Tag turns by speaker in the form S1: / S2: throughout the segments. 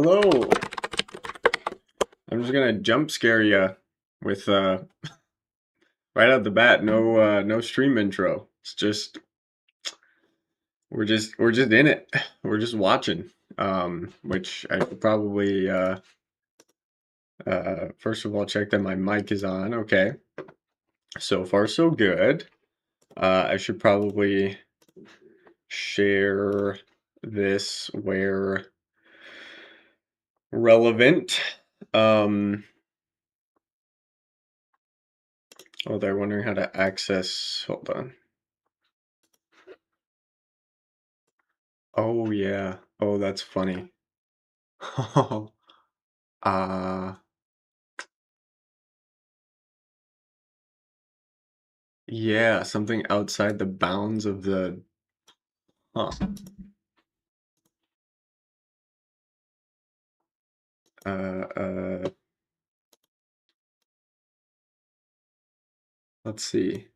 S1: Hello. I'm just gonna jump scare you with right out the bat. No stream intro. It's just we're just in it. We're just watching. Which I could probably first of all check that my mic is on. Okay. So far so good. I should probably share this where relevant. Oh, they're wondering how to access. Hold on. Oh yeah. Oh, that's funny. Uh yeah, something outside the bounds of the huh. Uh uh let's see.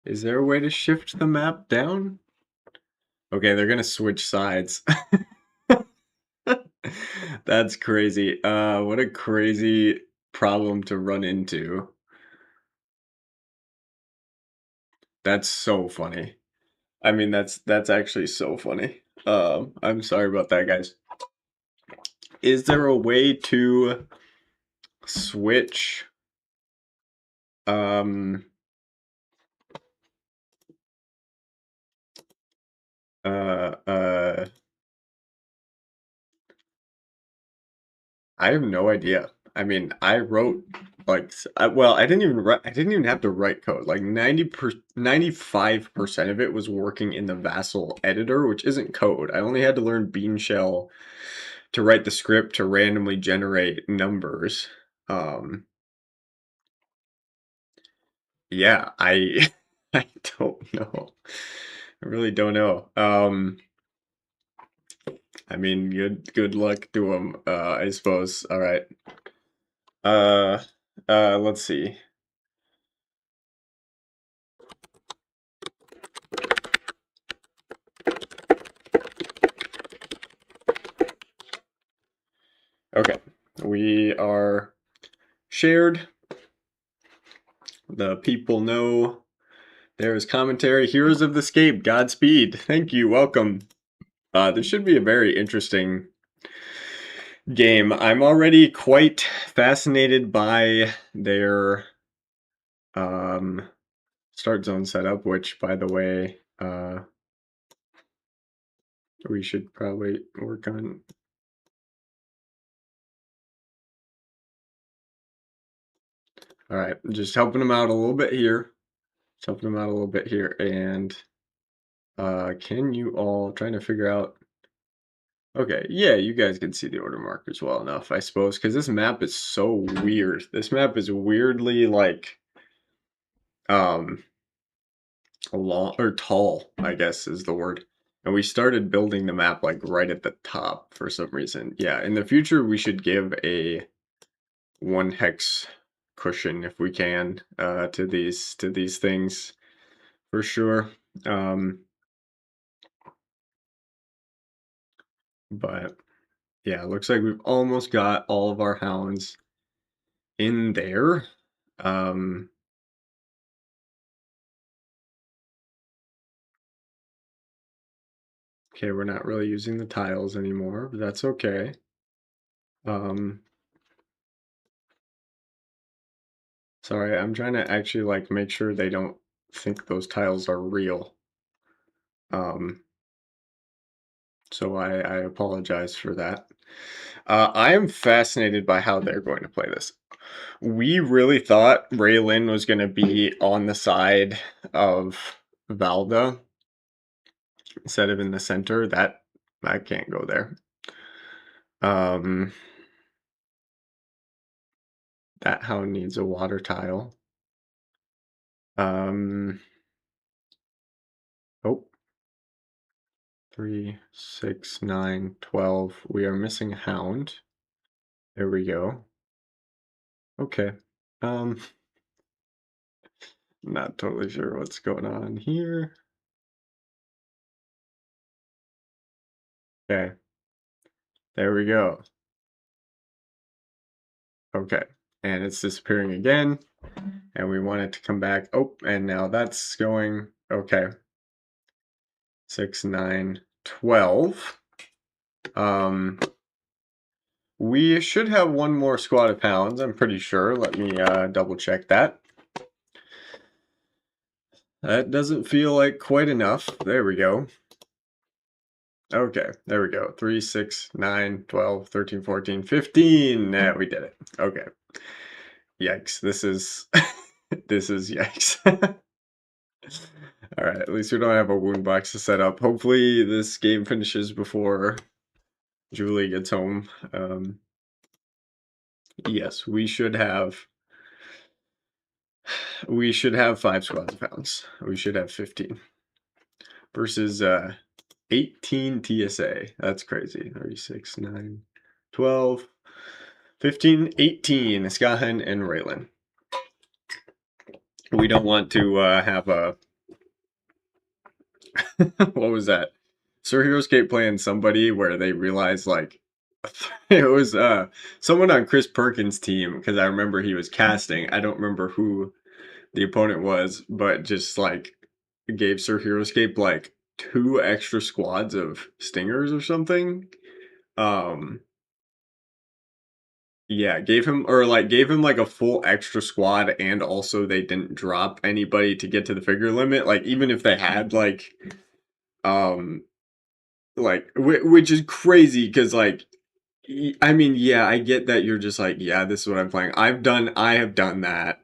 S1: Is there a way to shift the map down? Okay, they're gonna switch sides. That's crazy. What a crazy problem to run into. That's so funny. I mean, that's actually so funny. I'm sorry about that, guys. Is there a way to switch um uh uh I have no idea. I mean, I wrote like well, I didn't even have to write code. Like 95% of it was working in the Vassal editor, which isn't code. I only had to learn Bean Shell to write the script to randomly generate numbers. Um yeah, I I don't know. I really don't know. I mean, good luck to them, I suppose. All right. Uh let's see. Okay, we are shared. The people know there is commentary. Heroes of the Scape, Godspeed. Thank you, welcome. This should be a very interesting game. I'm already quite fascinated by their start zone setup, which, by the way, we should probably work on. All right, just helping them out a little bit here. Just helping them out a little bit here. And can you all trying to figure out? Okay, yeah, you guys can see the order markers well enough, I suppose, because this map is so weird. This map is weirdly like long or tall, I guess is the word. And we started building the map like right at the top for some reason. Yeah, in the future we should give a 1 hex cushion if we can to these things for sure. But yeah, it looks like we've almost got all of our hounds in there. Okay, we're not really using the tiles anymore, but that's okay. Sorry, I'm trying to actually like make sure they don't think those tiles are real. So I apologize for that. I am fascinated by how they're going to play this. We really thought Raylin was going to be on the side of Valda instead of in the center. That can't go there. That hound needs a water tile. Oh, 3, 6, 9, 12. We are missing a hound. There we go. Okay. Not totally sure what's going on here. Okay. There we go. Okay, and it's disappearing again, and we want it to come back. Oh, and now that's going, okay. 6, 9, 12. We should have one more squad of pounds, I'm pretty sure. Let me double check that. That doesn't feel like quite enough. There we go. Okay, there we go. 3, 6, 9, 12, 13, 14, 15. Yeah, we did it. Okay. Yikes. This is this is yikes. All right, at least we don't have a wound box to set up. Hopefully this game finishes before Julie gets home. Yes, we should have 5 squads of pounds. We should have 15 versus 18 TSA. That's crazy. 36, 9, 12, 15, 18. Skahen and Raylan. We don't want to have a what was that? Sir Heroscape playing somebody where they realized like it was someone on Chris Perkins' team, because I remember he was casting. I don't remember who the opponent was, but just like gave Sir Heroscape like 2 extra squads of stingers or something. Yeah, gave him like a full extra squad, and also they didn't drop anybody to get to the figure limit. Like even if they had um which is crazy because like I mean, yeah, I get that you're just like, yeah, this is what I'm playing. I have done that.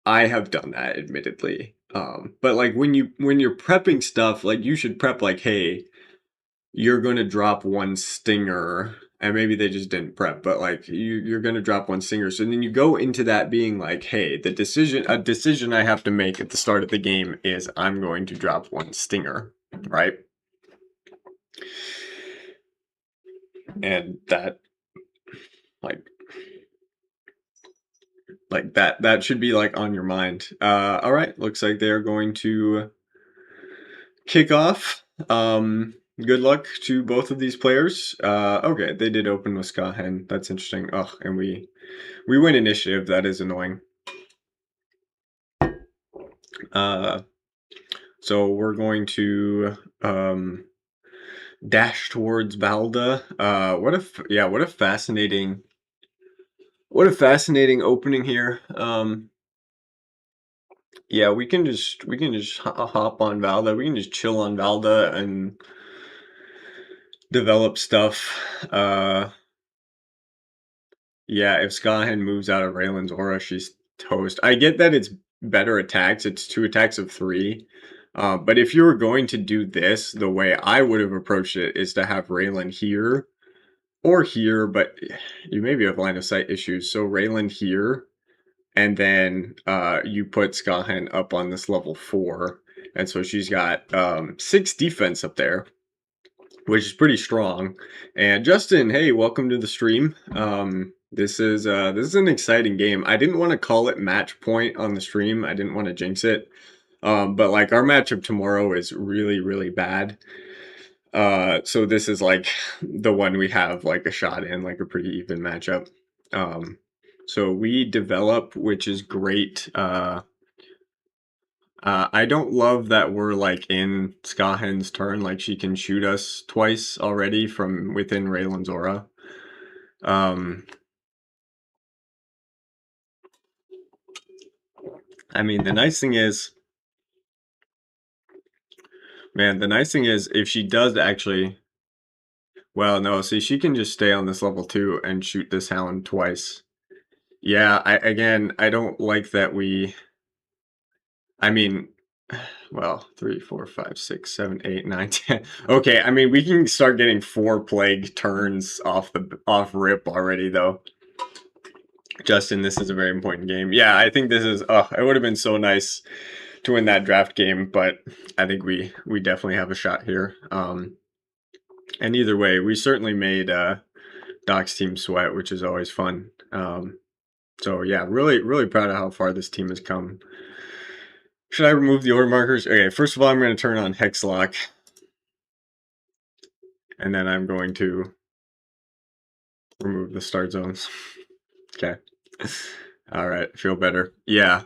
S1: I have done that, admittedly. But like when you're prepping stuff, like you should prep like, hey, you're gonna drop 1 stinger, and maybe they just didn't prep, but like you're gonna drop 1 stinger. So then you go into that being like, hey, a decision I have to make at the start of the game is I'm going to drop 1 stinger, right? And that like that should be like on your mind. All right, looks like they're going to kick off. Good luck to both of these players. Okay, they did open with Skahen. That's interesting. Oh, and we win initiative. That is annoying. So we're going to dash towards Valda. What a fascinating opening here. Yeah, we can just hop on Valda. We can just chill on Valda and develop stuff. Yeah, if Skahen moves out of Raylan's aura, she's toast. I get that it's better attacks. It's 2 attacks of 3. But if you were going to do this, the way I would have approached it is to have Raylan here or here, but you maybe have line of sight issues. So Raylan here, and then you put Skahen up on this level 4. And so she's got 6 defense up there, which is pretty strong. And Justin, hey, welcome to the stream. This is an exciting game. I didn't want to call it match point on the stream. I didn't want to jinx it. But like our matchup tomorrow is really, really bad. So this is like the one we have like a shot in, like a pretty even matchup. So we develop, which is great. I don't love that we're like in Skahen's turn, like she can shoot us twice already from within Raylan's aura. I mean, the nice thing is, if she does actually, well, no, see, she can just stay on this level 2 and shoot this hound twice. Yeah, I don't like that I mean, well, 3, 4, 5, 6, 7, 8, 9, 10. Okay, I mean, we can start getting 4 plague turns off rip already, though. Justin, this is a very important game. Yeah, I think this is. It would have been so nice to win that draft game, but I think we definitely have a shot here. And either way, we certainly made Doc's team sweat, which is always fun. So yeah, really, really proud of how far this team has come. Should I remove the order markers? Okay, first of all, I'm going to turn on Hex Lock. And then I'm going to move the start zones. Okay. All right, feel better. Yeah.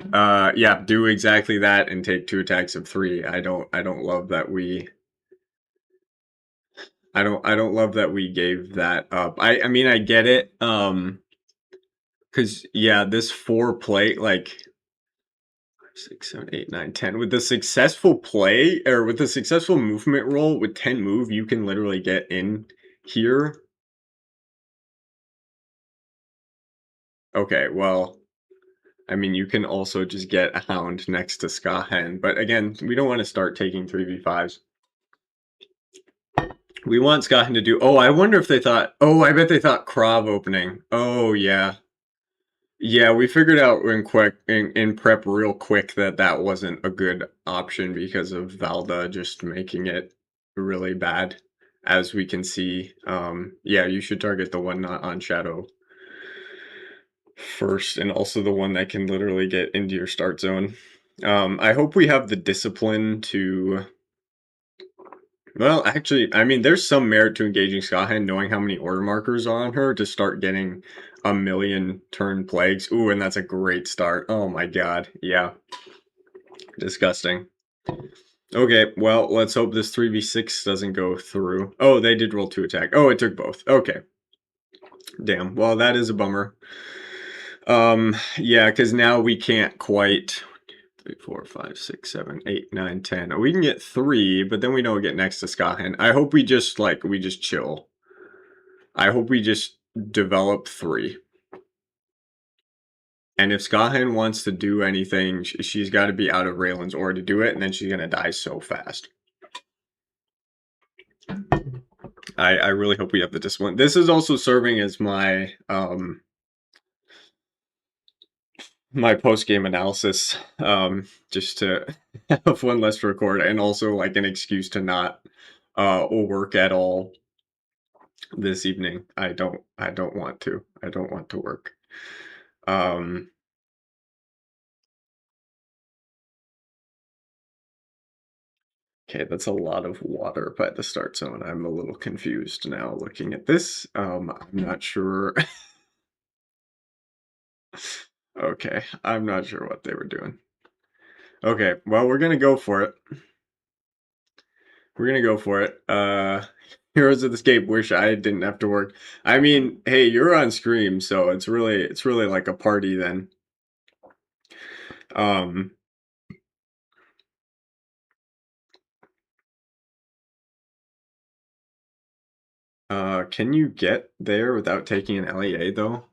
S1: Yeah, do exactly that and take 2 attacks of 3. I don't love that we I don't love that we gave that up. I mean, I get it. Cuz yeah, this 4 play like 6, 7, 8, 9, 10. With the successful play or with the successful movement roll with 10 move, you can literally get in here. Okay, well, I mean, you can also just get a Hound next to Skahen, but again, we don't want to start taking 3v5s. We want Skahen to do... Oh, I wonder if they thought... Oh, I bet they thought Krav opening. Oh, yeah. Yeah, we figured out in prep real quick that that wasn't a good option because of Valda just making it really bad, as we can see. Yeah, you should target the one not on Shadow first, and also the one that can literally get into your start zone. I hope we have the discipline to... Well, actually, I mean, there's some merit to engaging Skahen, knowing how many order markers are on her to start getting a million turn plagues. Ooh, and that's a great start. Oh my god. Yeah. Disgusting. Okay, well, let's hope this 3v6 doesn't go through. Oh, they did roll 2 attack. Oh, it took both. Okay. Damn. Well, that is a bummer. Yeah, because now we can't quite... 3, 4, 5, 6, 7, 8, 9, 10. We can get 3, but then we don't get next to Skahen. I hope we just, like, we just chill. I hope we just develop 3. And if Skahen wants to do anything, she's got to be out of Raylan's aura to do it, and then she's going to die so fast. I really hope we have the discipline. This is also serving as my my post-game analysis, just to have one less to record, and also like an excuse to not work at all this evening. I don't want to. I don't want to work. Okay, that's a lot of water by the start zone. I'm a little confused now looking at this. I'm not sure. Okay, I'm not sure what they were doing. Okay, well, we're gonna go for it. We're gonna go for it. Heroes of the Escape wish I didn't have to work. I mean, hey, you're on stream, so it's really like a party then. Can you get there without taking an LEA though?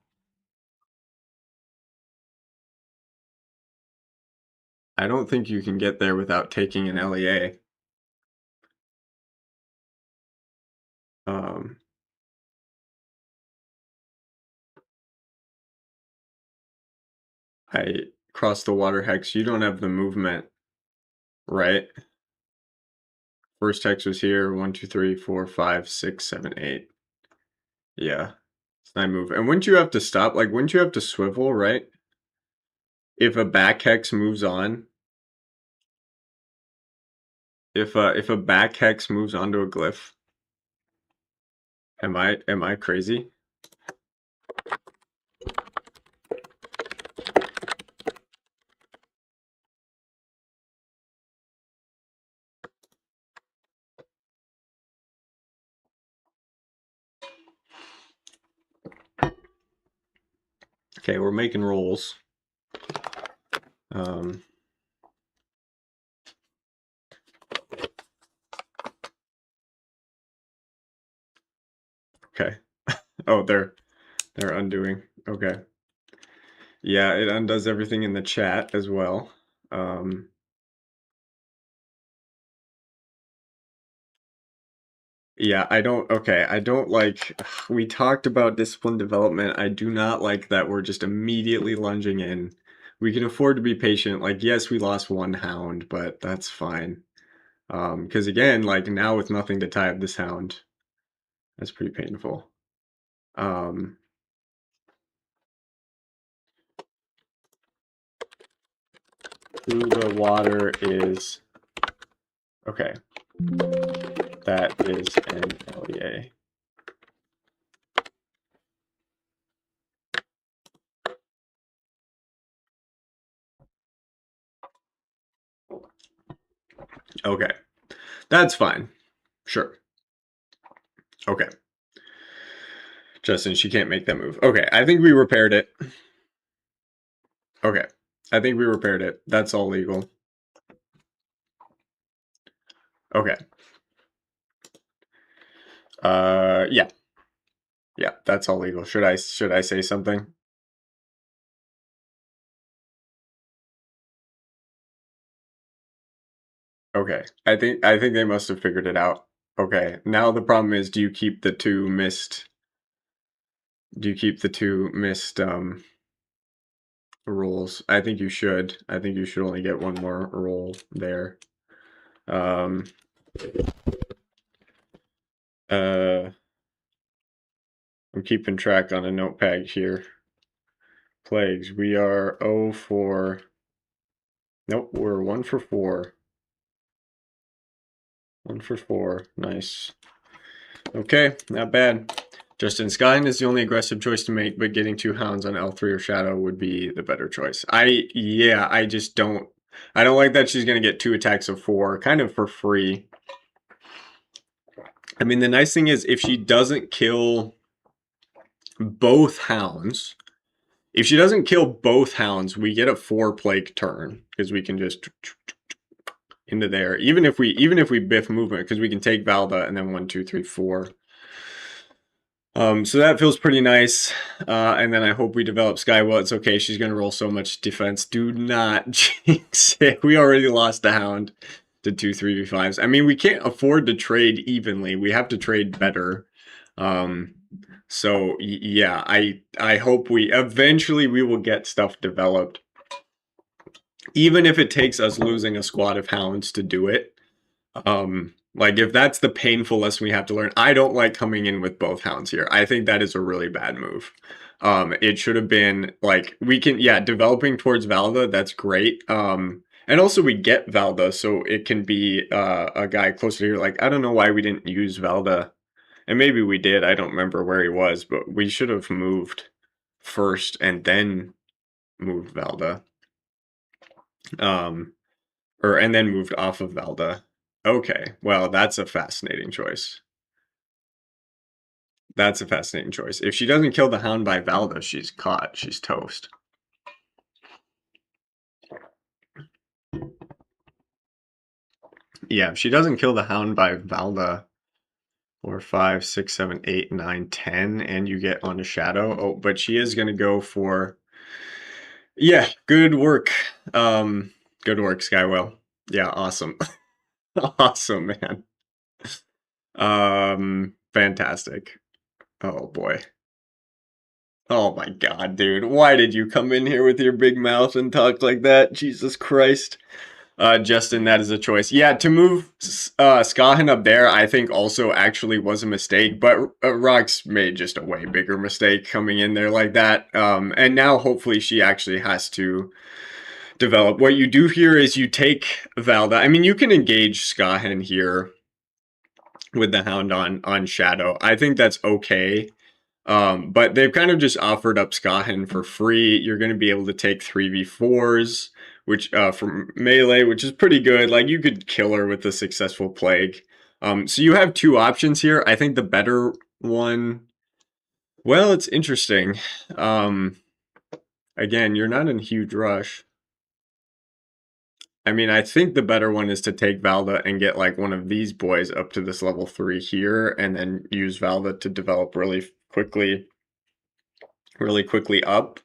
S1: I don't think you can get there without taking an LEA. I crossed the water hex. You don't have the movement, right? First hex was here. 1, 2, 3, 4, 5, 6, 7, 8. Yeah. It's 9 move. And wouldn't you have to stop? Like, wouldn't you have to swivel, right? If a back hex moves on. If a back hex moves onto a glyph. Am I crazy? Okay, we're making rolls. Okay. Oh, they're undoing. Okay. Yeah, it undoes everything in the chat as well. Yeah, I don't like, we talked about discipline development. I do not like that we're just immediately lunging in. We can afford to be patient. Like, yes, we lost 1 hound, but that's fine. Because again, like now with nothing to tie up this hound, that's pretty painful. Through the water is, okay. That is an LEA. Okay. That's fine. Sure. Okay. Justin, she can't make that move. Okay, I think we repaired it. Okay. I think we repaired it. That's all legal. Okay. Yeah. Yeah, that's all legal. Should I say something? Okay. I think they must have figured it out. Okay. Now the problem is, do you keep the two missed rolls? I think you should. I think you should only get one more roll there. Um I'm keeping track on a notepad here. Plagues. We are 0 for. Nope, we're 1 for 4. 1 for 4. Nice. Okay, not bad. Justin, Skyline is the only aggressive choice to make, but getting 2 hounds on L3 or Shadow would be the better choice. I just don't. I don't like that she's going to get 2 attacks of 4, kind of for free. I mean, the nice thing is, if she doesn't kill both hounds, we get a 4 plague turn, because we can just into there. Even if we biff movement, because we can take Valda and then 1, 2, 3, 4. So that feels pretty nice. And then I hope we develop Sky. Well, it's okay. She's going to roll so much defense. Do not jinx it. We already lost the Hound to 2 3v5s. I mean, we can't afford to trade evenly. We have to trade better. So yeah, I hope we eventually will get stuff developed. Even if it takes us losing a squad of hounds to do it. Like, if that's the painful lesson we have to learn, I don't like coming in with both hounds here. I think that is a really bad move. It should have been, like, developing towards Valda, that's great. And also we get Valda, so it can be a guy closer here. Like, I don't know why we didn't use Valda. And maybe we did, I don't remember where he was, but we should have moved first and then moved Valda. And then moved off of Valda. Okay, well, that's a fascinating choice. That's a fascinating choice. If she doesn't kill the Hound by Valda, she's caught. She's toast. Yeah, if she doesn't kill the Hound by Valda, 4, 5, 6, 7, 8, 9, 10, and you get on a Shadow. Oh, but she is going to go for. Yeah, good work. Good work, Skywell. Yeah, awesome. Awesome, man. Fantastic. Oh boy. Oh my god, dude. Why did you come in here with your big mouth and talk like that? Jesus Christ. Justin, that is a choice. Yeah, to move Skahan up there, I think also actually was a mistake, but Rox made just a way bigger mistake coming in there like that. And now hopefully she actually has to develop. What you do here is you take Valda. I mean, you can engage Skahan here with the Hound on Shadow. I think that's okay. But they've kind of just offered up Skahan for free. You're going to be able to take 3v4s, which from melee, which is pretty good. Like, you could kill her with a successful plague. So you have 2 options here. I think the better one, well, it's interesting. Again, you're not in a huge rush. I mean, I think the better one is to take Valda and get like one of these boys up to this level 3 here, and then use Valda to develop really quickly up.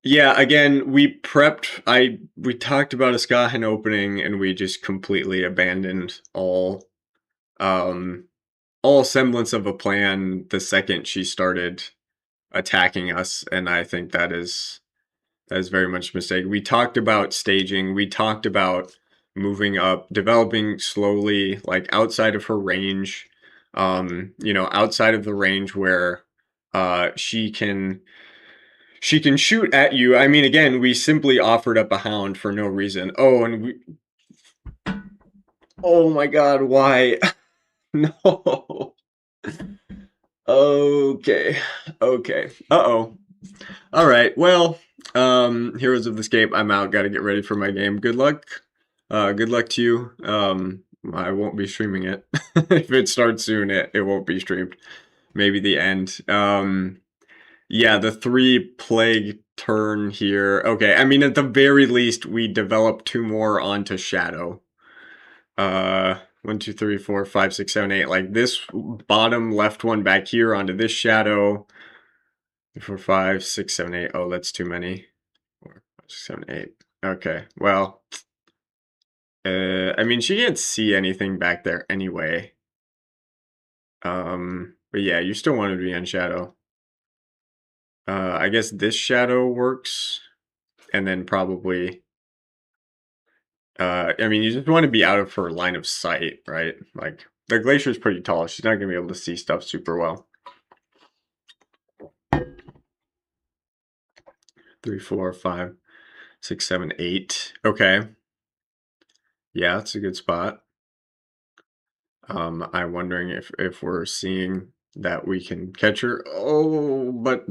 S1: Yeah, again, we talked about a Skahan opening, and we just completely abandoned all semblance of a plan the second she started attacking us, and I think that is very much a mistake. We talked about staging, we talked about moving up, developing slowly, like outside of her range, outside of the range where she can shoot at you. I mean, again, we simply offered up a Hound for no reason. Oh, and oh my god, why? No. Okay. Uh-oh. All right. Well, Heroes of the Scape, I'm out. Got to get ready for my game. Good luck. Good luck to you. I won't be streaming it. If it starts soon, it won't be streamed. Maybe the end. Yeah, the 3 plague turn here. Okay, I mean, at the very least, we develop 2 more onto Shadow. 1, 2, 3, 4, 5, 6, 7, 8. Like this bottom left one back here onto this Shadow. 4, 5, 6, 7, 8. Oh, that's too many. 4, 5, 6, 7, 8. Okay, well, I mean, she can't see anything back there anyway. But yeah, you still want to be on Shadow. I guess this Shadow works, and then probably. I mean, you just want to be out of her line of sight, right? Like the glacier's pretty tall; she's not gonna be able to see stuff super well. 3, 4, 5, 6, 7, 8. Okay. Yeah, that's a good spot. I'm wondering if we're seeing that we can catch her. Oh, but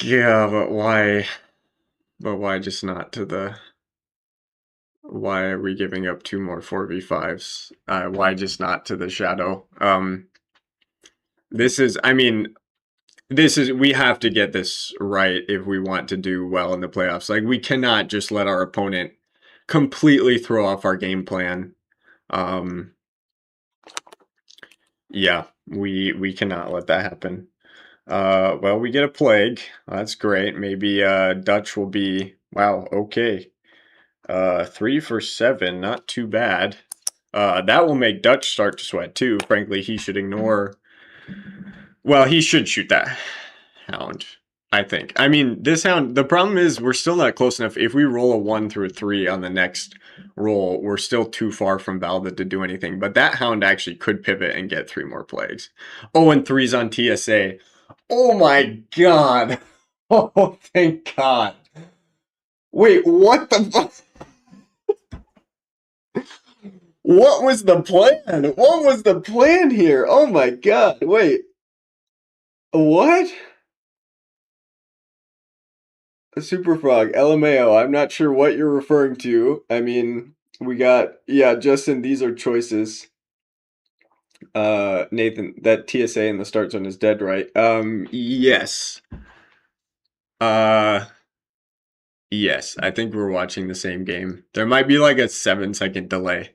S1: yeah, but why? But why just not to the? Why are we giving up 2 more 4v5s? Why just not to the Shadow? This is, I mean, we have to get this right if we want to do well in the playoffs. Like, we cannot just let our opponent completely throw off our game plan. Yeah, we cannot let that happen. Well, we get a plague. That's great. Maybe Dutch will be, wow, okay. 3 for 7, not too bad. That will make Dutch start to sweat too. Frankly, he should ignore. Well, he should shoot that hound, I think. I mean, this hound, the problem is we're still not close enough. If we roll a 1 through a 3 on the next roll, we're still too far from Valda to do anything. But that hound actually could pivot and get 3 more plagues. Oh, and 3's on TSA. Oh my god. Oh, thank god. Wait, what the fuck? What was the plan? What was the plan here? Oh my god, wait. What? Super Frog, LMAO, I'm not sure what you're referring to. I mean, we got, yeah, Justin, these are choices. Nathan, that TSA in the start zone is dead, right? Yes. Yes, I think we're watching the same game. There might be like a 7-second delay.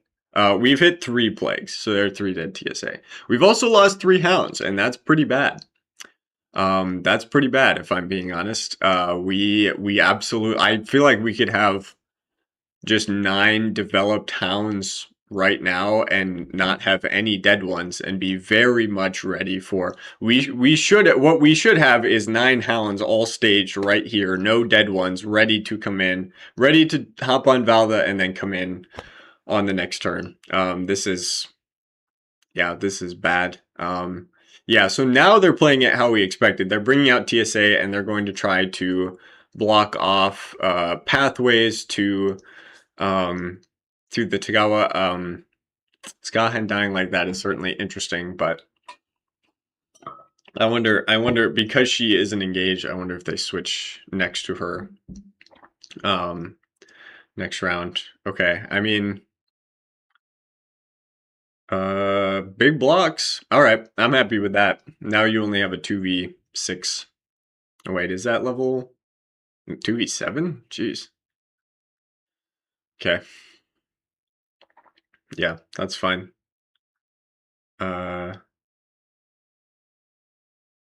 S1: We've hit 3 plagues, so there are 3 dead TSA. We've also lost 3 hounds, and that's pretty bad. That's pretty bad if I'm being honest. We absolutely, I feel like we could have just 9 developed hounds right now and not have any dead ones and be very much ready for we should what we should have is 9 hounds all staged right here, no dead ones, ready to come in, ready to hop on Valda and then come in on the next turn. This is bad. Yeah, so now they're playing it how we expected. They're bringing out TSA and they're going to try to block off pathways to the Tagawa. Skahan dying like that is certainly interesting, but I wonder because she isn't engaged, I wonder if they switch next to her next round. Okay, I mean, big blocks. All right, I'm happy with that. Now you only have a 2v6. Oh, wait, is that level 2v7? Jeez. Okay. Yeah, that's fine. I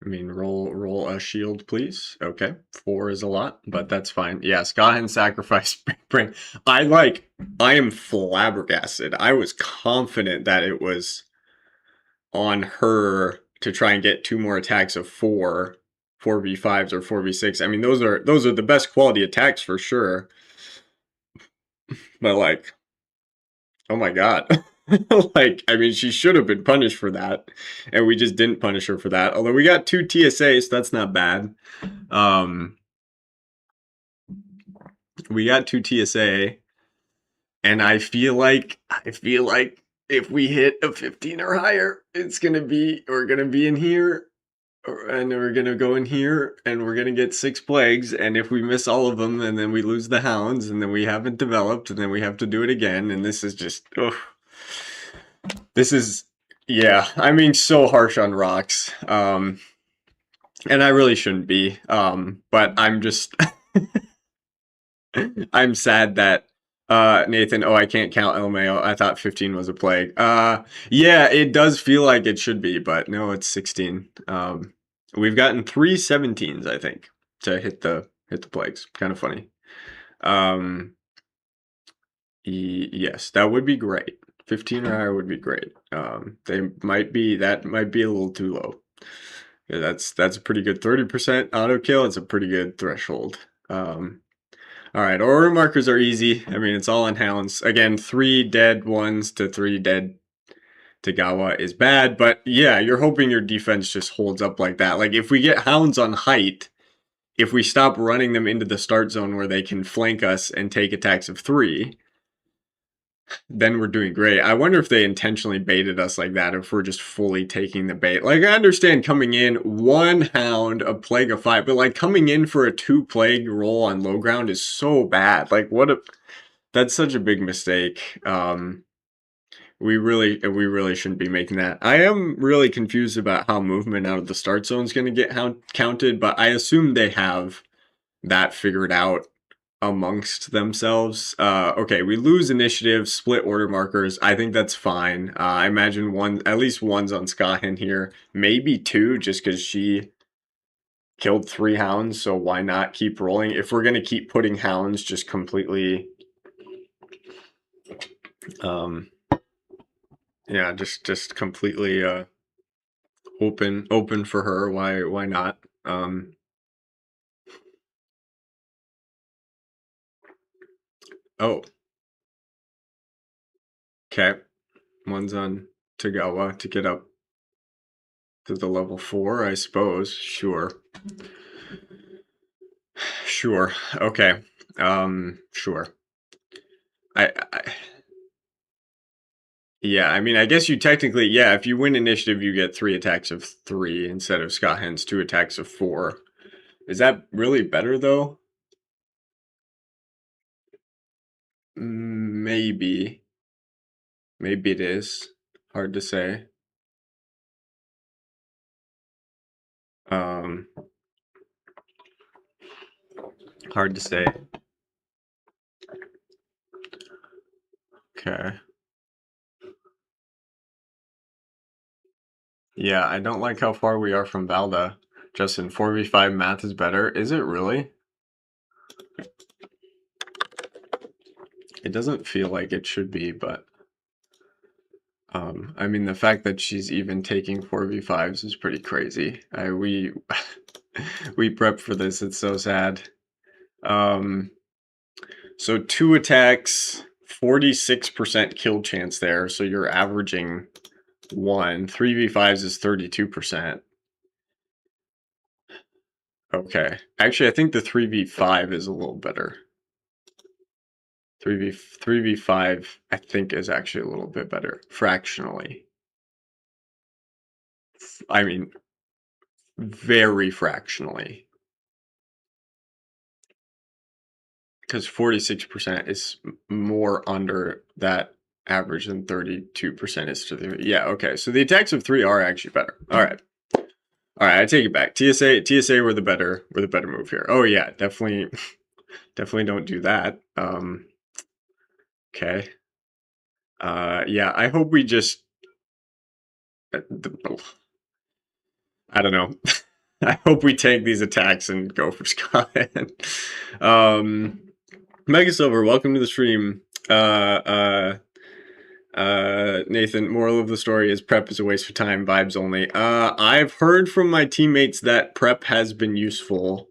S1: mean, roll a shield, please. Okay, 4 is a lot, but that's fine. Yeah, Skahan sacrifice brain. I am flabbergasted. I was confident that it was on her to try and get 2 more attacks of 4v5s or 4v6. I mean, those are the best quality attacks for sure. But like, oh my god. Like, I mean, she should have been punished for that, and we just didn't punish her for that. Although we got 2 TSAs, so that's not bad. We got 2 TSA, and I feel like if we hit a 15 or higher, we're gonna be in here. and we're gonna go in here and we're gonna get 6 plagues, and if we miss all of them, and then we lose the hounds, and then we haven't developed, and then we have to do it again, and this is just, ugh. This is, yeah, I mean, so harsh on rocks. And I really shouldn't be. But I'm just I'm sad that Nathan, oh, I can't count El Mayo. I thought 15 was a plague. Yeah, it does feel like it should be, but no, it's 16. We've gotten 3 17s, I think, to hit the plagues. Kind of funny. Yes, that would be great. 15 or higher would be great. That might be a little too low. Yeah, that's a pretty good 30% auto kill. It's a pretty good threshold. All right, order markers are easy. I mean, it's all on hounds. Again, 3 dead ones to 3 dead Tagawa is bad, but yeah, you're hoping your defense just holds up like that. Like if we get hounds on height, if we stop running them into the start zone where they can flank us and take attacks of 3, then we're doing great. I wonder if they intentionally baited us like that, if we're just fully taking the bait. Like, I understand coming in 1 hound, a plague of 5, but like coming in for a 2 plague roll on low ground is so bad. Like, that's such a big mistake. We really shouldn't be making that. I am really confused about how movement out of the start zone is going to get counted, but I assume they have that figured out amongst themselves. Okay, we lose initiative, split order markers. I think that's fine. I imagine at least one's on Skahen here, maybe 2, just because she killed 3 hounds. So why not keep rolling? If we're gonna keep putting hounds just completely, yeah, just completely open for her. Why not? Oh, okay. One's on Tagawa to get up to the level 4, I suppose. Sure. Sure. Okay. Sure. I yeah, I mean, I guess you technically, yeah, if you win initiative, you get 3 attacks of 3 instead of Scott Hen's 2 attacks of 4. Is that really better though? Maybe. Maybe it is. Hard to say. Um, Hard to say. Okay. Yeah, I don't like how far we are from Valda. Justin, 4v5 math is better. Is it really? It doesn't feel like it should be, but I mean, the fact that she's even taking 4v5s is pretty crazy. We we prep for this. It's so sad. So 2 attacks, 46% kill chance there. So you're averaging 1. 3v5s is 32%. Okay. Actually, I think the 3v5 is a little better. 3v5, I think, is actually a little bit better fractionally. I mean, very fractionally. Because 46% is more under that average than 32% is to the, yeah, okay. So the attacks of 3 are actually better. All right. All right, I take it back. TSA were the better move here. Oh yeah, definitely don't do that. Okay. Yeah, I hope we just I don't know. I hope we tank these attacks and go for Scotland. Mega Silver, welcome to the stream. Nathan, moral of the story is prep is a waste of time, vibes only. I've heard from my teammates that prep has been useful.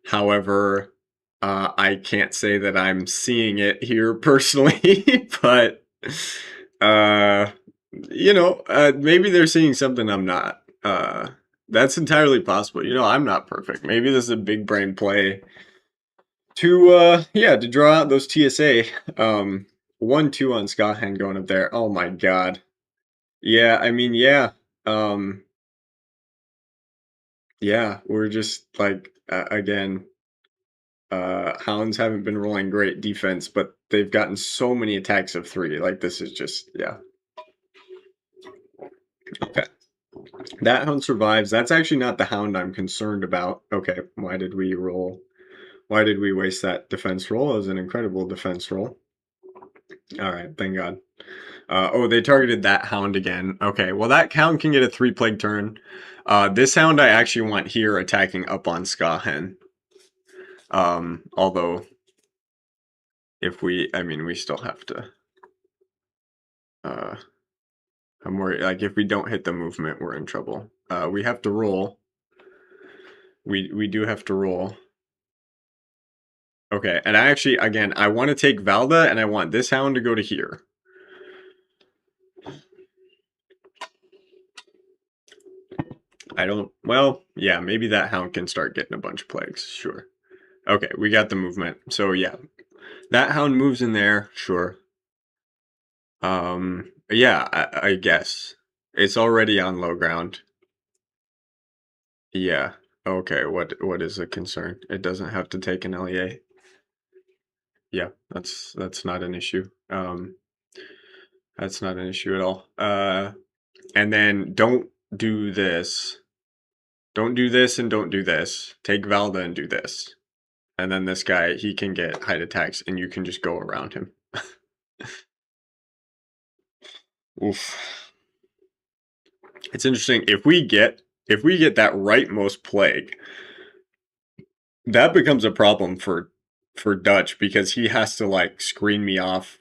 S1: However, I can't say that I'm seeing it here personally, but maybe they're seeing something I'm not. That's entirely possible. I'm not perfect. Maybe this is a big brain play to draw out those TSA. 1-2 on Scotland going up there. Oh my god. Yeah, I mean, yeah. Yeah, we're just like again, Hounds haven't been rolling great defense, but they've gotten so many attacks of 3. Like this is just yeah. Okay. That Hound survives. That's actually not the Hound I'm concerned about. Okay, why did we roll? Why did we waste that defense roll? It was an incredible defense roll. All right, thank God. Oh, they targeted that Hound again. Okay, well that Hound can get a 3 plague turn. This Hound I actually want here attacking up on Skahen. Although if I mean, we still have to. I'm worried. Like if we don't hit the movement, we're in trouble. We have to roll. We do have to roll. Okay, and I actually, again, I want to take Valda, and I want this Hound to go to here. I don't, well, yeah, maybe that Hound can start getting a bunch of plagues, sure. Okay, we got the movement, so yeah. That Hound moves in there, sure. Yeah, I guess. It's already on low ground. Yeah, okay, what is the concern? It doesn't have to take an LEA. Yeah, that's not an issue. That's not an issue at all. And then don't do this. Don't do this and don't do this. Take Valda and do this. And then this guy, he can get height attacks and you can just go around him. Oof. It's interesting. If we get that rightmost plague, that becomes a problem for Dutch because he has to like screen me off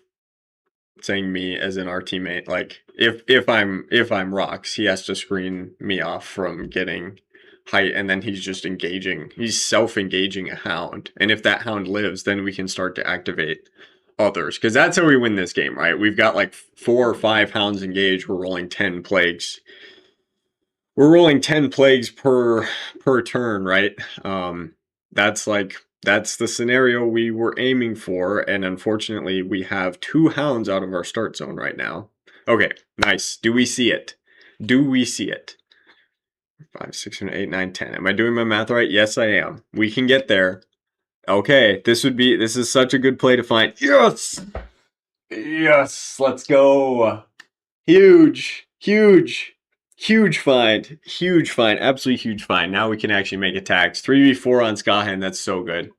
S1: saying me as in our teammate. Like if I'm rocks, he has to screen me off from getting height, and then he's just engaging. He's self-engaging a Hound, and if that Hound lives, then we can start to activate others because that's how we win this game, right? We've got like 4 or 5 Hounds engaged. We're rolling 10 plagues. We're rolling 10 plagues per turn, right? That's like that's the scenario we were aiming for, and unfortunately, we have 2 Hounds out of our start zone right now. Okay, nice. Do we see it? Do we see it? 5, 6, 7, 8, 9, 10. Am I doing my math right? Yes, I am. We can get there. Okay, this is such a good play to find. Yes! Yes, let's go. Huge, huge, huge find. Huge find. Absolutely huge find. Now we can actually make attacks. 3v4 on Skahen, that's so good.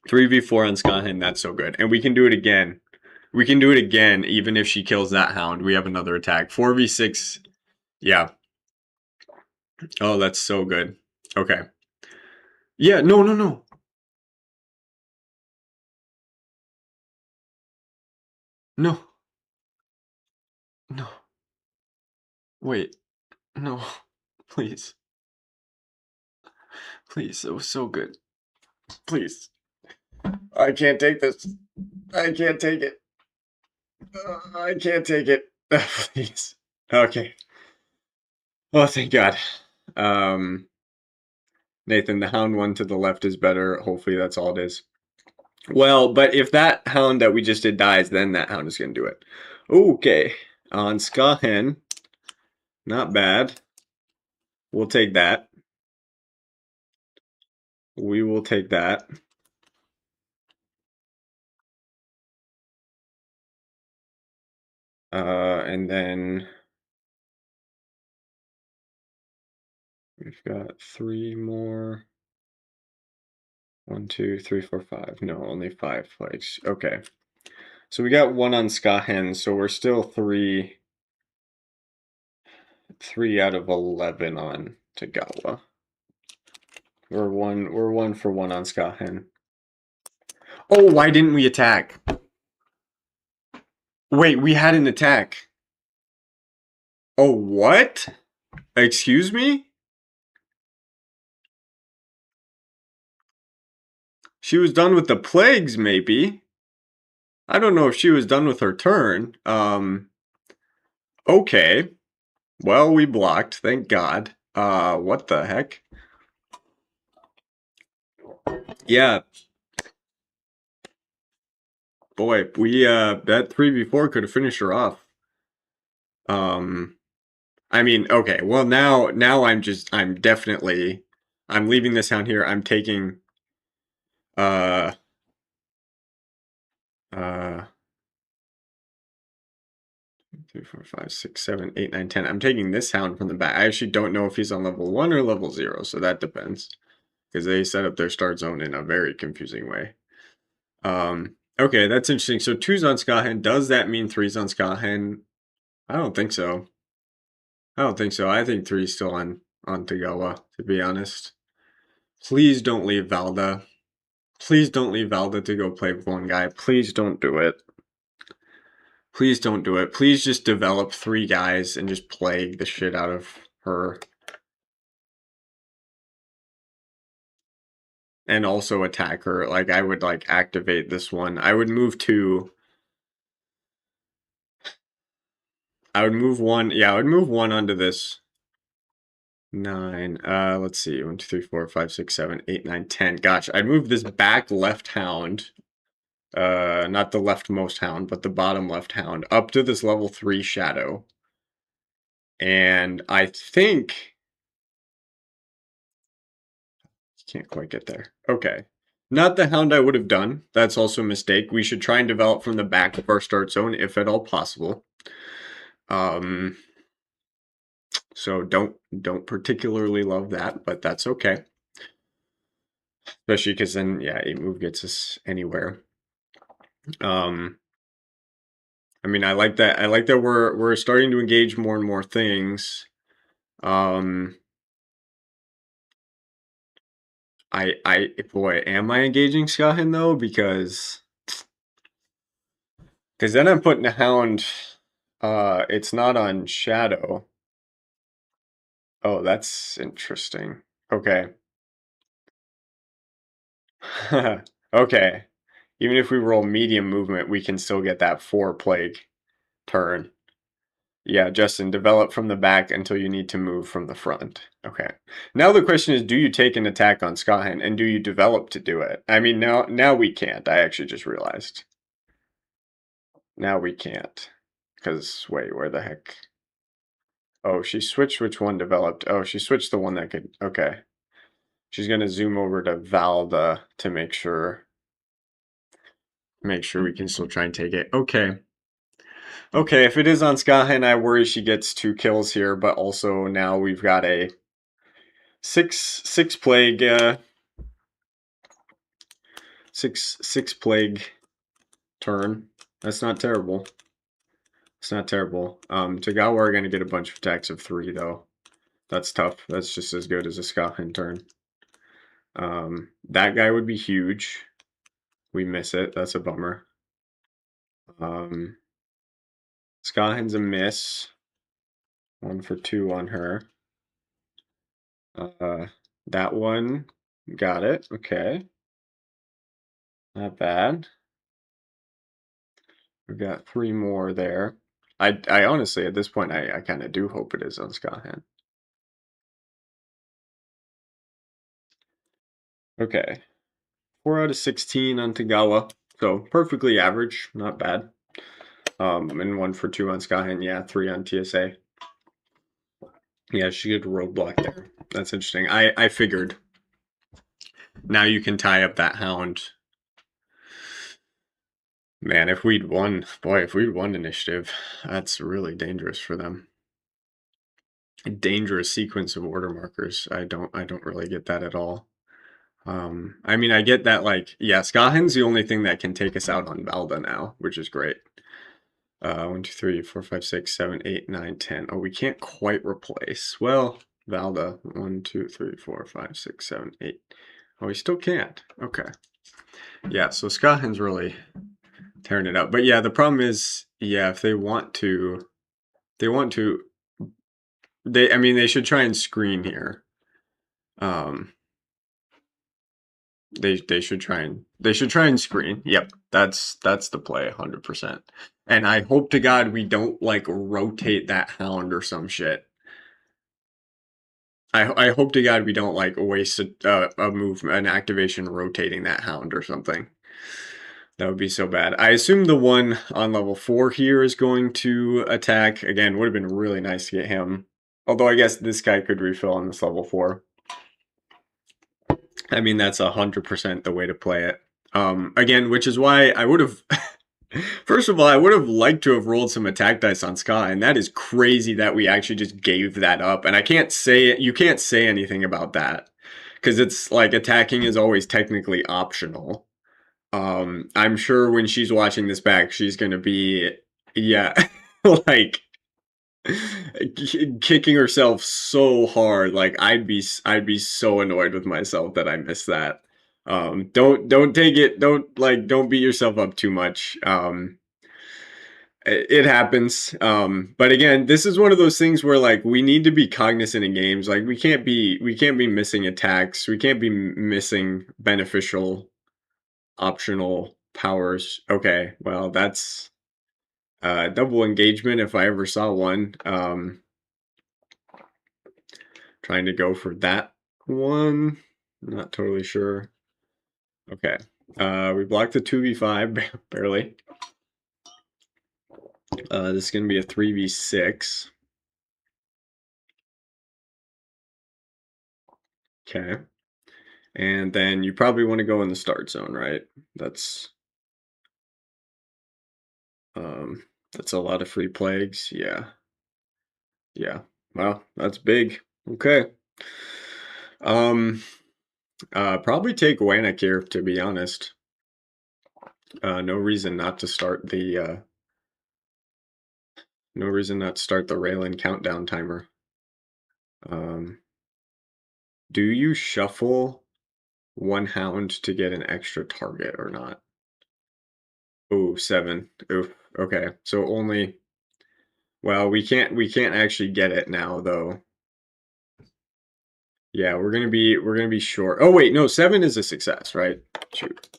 S1: 3v4 on Skahen, that's so good. And we can do it again. We can do it again, even if she kills that Hound. We have another attack. 4v6. Yeah. Oh, that's so good. Okay. Yeah, no, no, no. No. No. Wait. No. Please. Please. It was so good. Please. I can't take this. I can't take it. I can't take it. Please. Okay. Oh, thank God. Nathan, the Hound one to the left is better. Hopefully that's all it is. Well, but if that Hound that we just did dies, then that Hound is going to do it. Okay. On Skahen. Not bad. We'll take that. We will take that. And then we've got 3 more. 1, 2, 3, 4, 5. No, only 5 flags. Okay. So we got 1 on Skahen, so we're still 3 out of 11 on Tagawa. We're 1 for 1 on Skahen. Oh, why didn't we attack? Wait, we had an attack. Oh, what? Excuse me? She was done with the plagues, maybe. I don't know if she was done with her turn. Okay. Well, we blocked, thank God. What the heck? Yeah. Boy, we, that 3v4 could have finished her off. I mean, okay, well now I'm definitely I'm leaving this hound here. I'm taking uh uh 3, 4, 5, 6, 7, 8, 9, 10. I'm taking this hound from the back. I actually don't know if he's on level 1 or level 0, so that depends. Because they set up their start zone in a very confusing way. Okay, that's interesting. So 2's on Skahen. Does that mean 3's on Skahen? I don't think so. I don't think so. I think 3's still on Tagawa, to be honest. Please don't leave Valda. Please don't leave Valda to go play with one guy. Please don't do it. Please don't do it. Please just develop 3 guys and just plague the shit out of her. And also attack her. Like, I would, like, activate this one. I would move 2. I would move 1. Yeah, I would move 1 onto this. 9. Let's see. 1, 2, 3, 4, 5, 6, 7, 8, 9, 10. Gosh, I'd move this back left hound. Not the leftmost hound, but the bottom left hound up to this level 3 shadow. And I think can't quite get there. Okay. Not the hound I would have done. That's also a mistake. We should try and develop from the back of our start zone if at all possible. So don't particularly love that, but that's okay. Especially because then, yeah, a move gets us anywhere. I mean, I like that. I like that we're starting to engage more and more things. Boy, am I engaging Skahen though? Because then I'm putting a hound. It's not on Shadow. Oh, that's interesting. Okay. Okay. Even if we roll medium movement, we can still get that 4 plague turn. Yeah, Justin, develop from the back until you need to move from the front. Okay. Now the question is, do you take an attack on Skahen and do you develop to do it? I mean, now we can't. I actually just realized. Now we can't. Because, wait, where the heck? Oh, she switched which one developed. Oh, she switched the one that could... Okay. She's going to zoom over to Valda to make sure we can still try and take it. Okay. Okay, if it is on Skahen, I worry she gets 2 kills here, but also now we've got a 6 plague 6 plague turn. That's not terrible. It's not terrible. Tagawa are going to get a bunch of attacks of 3 though. That's tough. That's just as good as a Skahen turn. That guy would be huge. We miss it. That's a bummer. Skahen's a miss. 1 for 2 on her. That one, got it. Okay. Not bad. We've got 3 more there. I honestly, at this point, I kind of do hope it is on Skahen. Okay. 4 out of 16 on Tagawa. So perfectly average, not bad. And 1 for 2 on Skahen. Yeah, 3 on TSA. Yeah, she did roadblock there. That's interesting. I figured. Now you can tie up that hound. Man, if we'd won initiative, that's really dangerous for them. A dangerous sequence of order markers. I don't really get that at all. I mean, I get that, like, yeah, Skahen's the only thing that can take us out on Valda now, which is great. 1, 2, 3, 4, 5, 6, 7, 8, 9, 10. Oh, we can't quite replace. Well, Valda. 1, 2, 3, 4, 5, 6, 7, 8. Oh, we still can't. Okay. Yeah, so Skahen's really tearing it up. But yeah, the problem is, yeah, if they want to, I mean, they should try and screen here. They should try and screen. Yep, that's the play 100%. And I hope to God we don't like rotate that hound or some shit. I hope to God we don't like waste a move, an activation rotating that hound or something. That would be so bad. I assume the one on level 4 here is going to attack. Again, would have been really nice to get him. Although I guess this guy could refill on this level 4. I mean, that's 100% the way to play it. Again, which is why I would have. First of all, I would have liked to have rolled some attack dice on Sky, and that is crazy that we actually just gave that up. And I can't say you can't say anything about that because it's like attacking is always technically optional. I'm sure when she's watching this back, she's gonna be, yeah, like kicking herself so hard. Like I'd be so annoyed with myself that I missed that. Don't take it. Don't beat yourself up too much. It happens. But again, this is one of those things where like we need to be cognizant in games. Like we can't be missing attacks. We can't be missing beneficial optional powers. Okay, well that's double engagement if I ever saw one. Trying to go for that one. Not totally sure. Okay. We blocked the 2v5 barely. This is going to be a 3v6. Okay. And then you probably want to go in the start zone, right? That's a lot of free plagues. Yeah. Yeah. Well, that's big. Okay. Probably take Wanek here, to be honest. No reason not to start the Raylan countdown timer. Do you shuffle one hound to get an extra target or not? Oh, 7. Oof. Okay. So only, well, we can't actually get it now though. Yeah, we're gonna be short. Oh wait, no, 7 is a success, right? Shoot.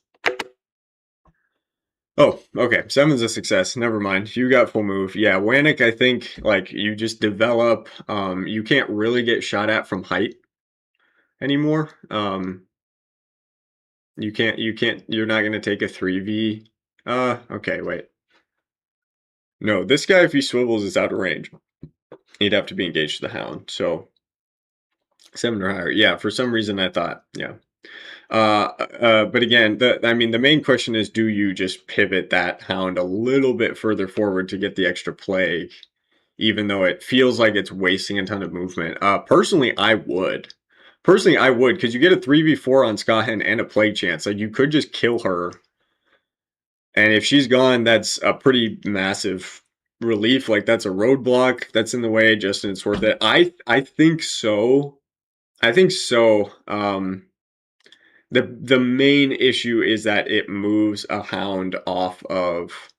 S1: Oh, okay. 7's a success. Never mind. You got full move. Yeah, Wanek, I think like you just develop. You can't really get shot at from height anymore. You're not gonna take a 3v. Okay, wait. No, this guy, if he swivels, is out of range. He'd have to be engaged to the hound. So 7 or higher. Yeah, for some reason I thought, yeah. But again, the main question is, do you just pivot that hound a little bit further forward to get the extra plague, even though it feels like it's wasting a ton of movement? Personally, I would. Because you get a 3v4 on Skahen and a plague chance. Like, you could just kill her. And if she's gone, that's a pretty massive relief. Like, that's a roadblock that's in the way, just and it's worth it. I think so. I think so. The main issue is that it moves that hound off of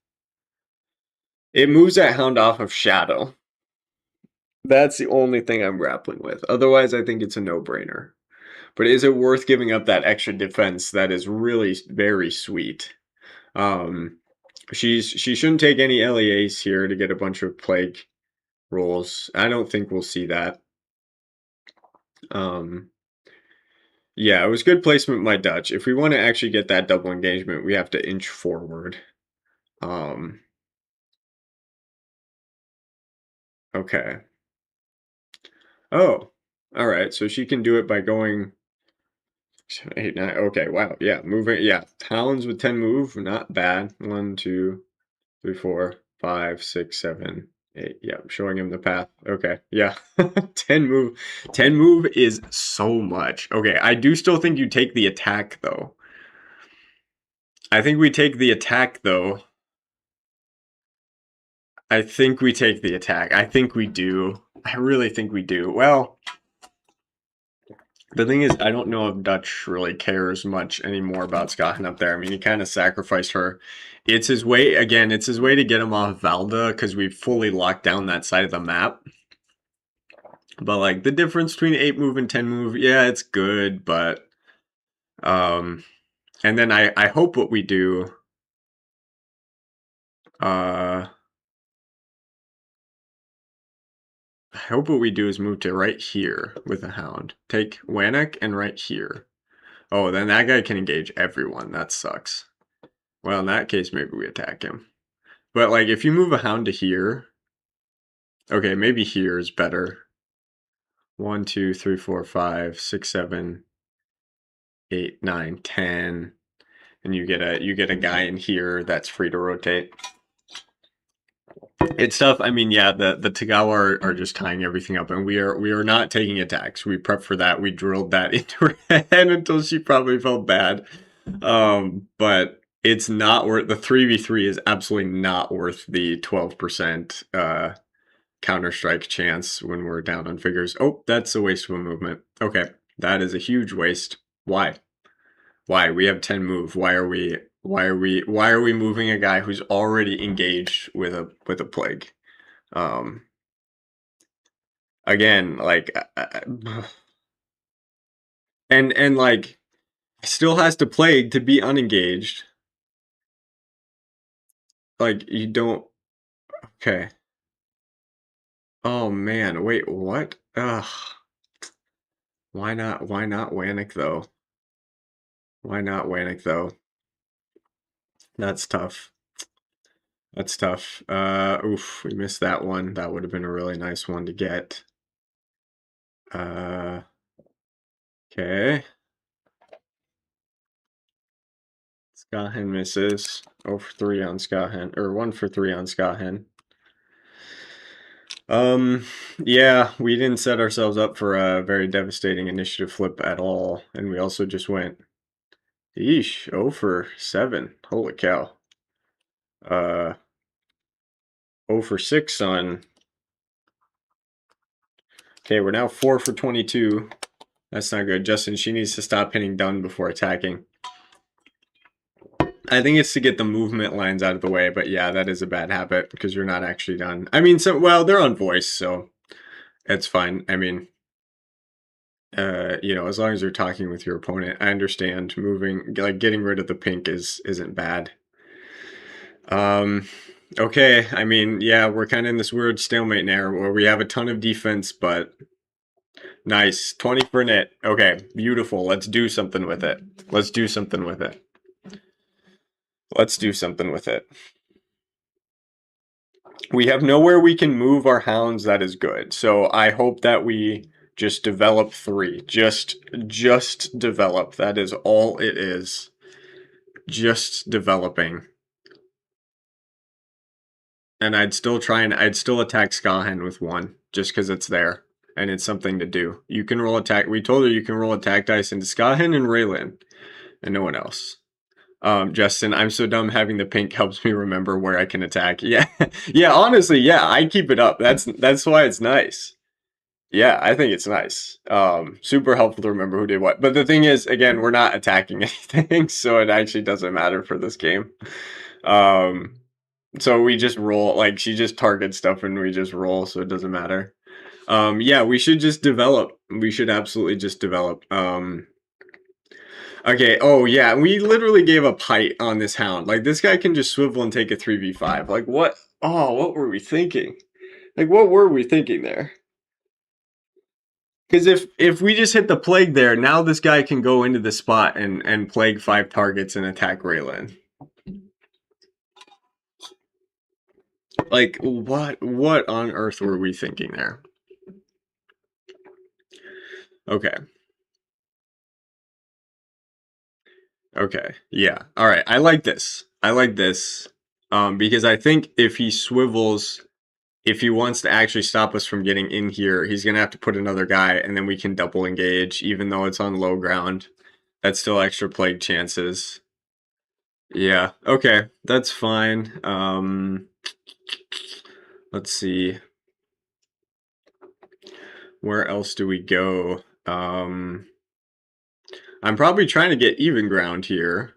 S1: Shadow. That's the only thing I'm grappling with. Otherwise, I think it's a no-brainer. But is it worth giving up that extra defense that is really very sweet? She shouldn't take any LEAs here to get a bunch of plague rolls. I don't think we'll see that. Yeah, it was good placement by Dutch. If we want to actually get that double engagement, we have to inch forward. Okay. Oh, all right. So she can do it by going 7, 8, 9. Okay, wow. Yeah, moving. Yeah, hounds with 10 move, not bad. 1, 2, 3, 4, 5, 6, 7, 8. Yeah, showing him the path. Okay, yeah. 10 move. 10 move is so much. Okay, I do still think you take the attack though. I think we take the attack though. I think we take the attack. I think we do. I really think we do. Well, the thing is, I don't know if Dutch really cares much anymore about Scotland up there. I mean, he kind of sacrificed her. It's his way, again, it's his way to get him off Valda because we've fully locked down that side of the map. But, like, the difference between 8 move and 10 move, yeah, it's good, but... and then I hope what we do... I hope what we do is move to right here with a hound. Take Wanek and right here. Oh, then that guy can engage everyone. That sucks. Well, in that case, maybe we attack him. But, like, if you move a hound to here... Okay, maybe here is better. 1, 2, 3, 4, 5, 6, 7, 8, 9, 10. And you get a guy in here that's free to rotate. It's tough. I mean, yeah, the Tagawa are just tying everything up, and we are not taking attacks. We prepped for that. We drilled that into her head until she probably felt bad. But it's not worth the 3v3 is absolutely not worth the 12% counter strike chance when we're down on figures. Oh, that's a waste of a movement. Okay, that is a huge waste. Why? Why? We have 10 move. Why are we moving a guy who's already engaged with a plague? Um Again, like and like still has to plague to be unengaged. Like you don't okay. Oh man, wait, what? Ugh. Why not Wannick though? Why not Wannick though? That's tough. That's tough. Oof, we missed that one. That would have been a really nice one to get. Okay. Skahen misses. 0 for 3 on Skahen, or 1 for 3 on Skahen. Yeah, we didn't set ourselves up for a very devastating initiative flip at all, and we also just went, yeesh, 0 for 7. Holy cow. 0 for 6 on. Okay, we're now 4 for 22. That's not good. Justin, she needs to stop hitting done before attacking. I think it's to get the movement lines out of the way, but yeah, that is a bad habit because you're not actually done. I mean, well, they're on voice, so it's fine. I mean, as long as you're talking with your opponent, I understand moving, like getting rid of the pink isn't bad. Okay, I mean, yeah, we're kind of in this weird stalemate now where we have a ton of defense, but nice. 20 for net. Okay, beautiful. Let's do something with it. Let's do something with it. Let's do something with it. We have nowhere we can move our hounds that is good. So I hope that we just develop 3. Just develop. That is all it is. Just developing. And I'd still attack Skahen with 1 just because it's there and it's something to do. You can roll attack. We told her you can roll attack dice into Skahen and Raylin and no one else. Justin, I'm so dumb. Having the pink helps me remember where I can attack. Yeah, yeah. Honestly, yeah, I keep it up. That's why it's nice. Yeah, I think it's nice. Super helpful to remember who did what. But the thing is, again, we're not attacking anything, so it actually doesn't matter for this game. So we just roll. Like she just targets stuff, and we just roll, so it doesn't matter. Yeah, we should just develop. We should absolutely just develop. Okay, oh yeah, we literally gave up height on this hound. Like, this guy can just swivel and take a 3v5. Like, what? Oh, what were we thinking? Like, what were we thinking there? Because if we just hit the plague there, now this guy can go into the spot and plague 5 targets and attack Raylan. Like, what on earth were we thinking there? Okay. Okay. Yeah. All right. I like this. I like this. Because I think if he swivels, if he wants to actually stop us from getting in here, he's gonna have to put another guy, and then we can double engage, even though it's on low ground. That's still extra plague chances. Yeah. Okay. That's fine. Let's see. Where else do we go? I'm probably trying to get even ground here.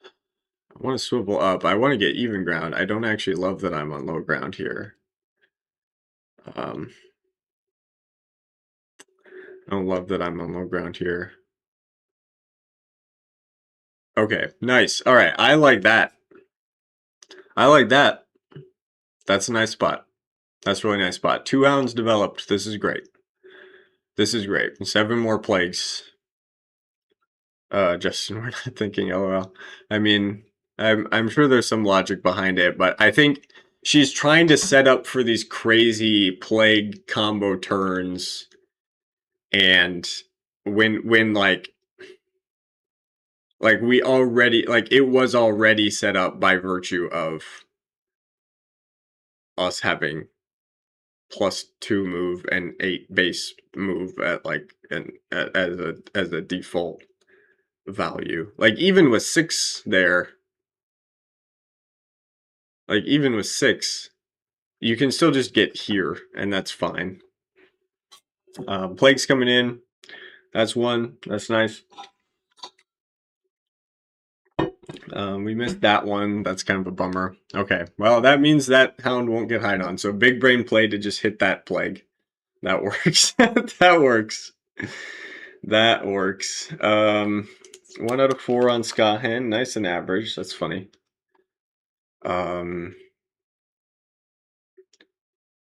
S1: I want to swivel up. I want to get even ground. I don't actually love that I'm on low ground here. I don't love that I'm on low ground here. Okay, nice. All right, I like that. I like that. That's a nice spot. That's a really nice spot. 2 hounds developed. This is great. This is great. 7 more plagues. Justin, we're not thinking LOL. I mean, I'm sure there's some logic behind it, but I think she's trying to set up for these crazy plague combo turns, and when we already it was already set up by virtue of us having +2 move and 8 base move at as a default value. Like even with 6 there, even with 6, you can still just get here, and that's fine. Plague's coming in. That's 1. That's nice. We missed that one. That's kind of a bummer. Okay, well, that means that Hound won't get hide on. So big brain play to just hit that Plague. That works. That works. That works. 1 out of 4 on Skahan. Nice and average. That's funny.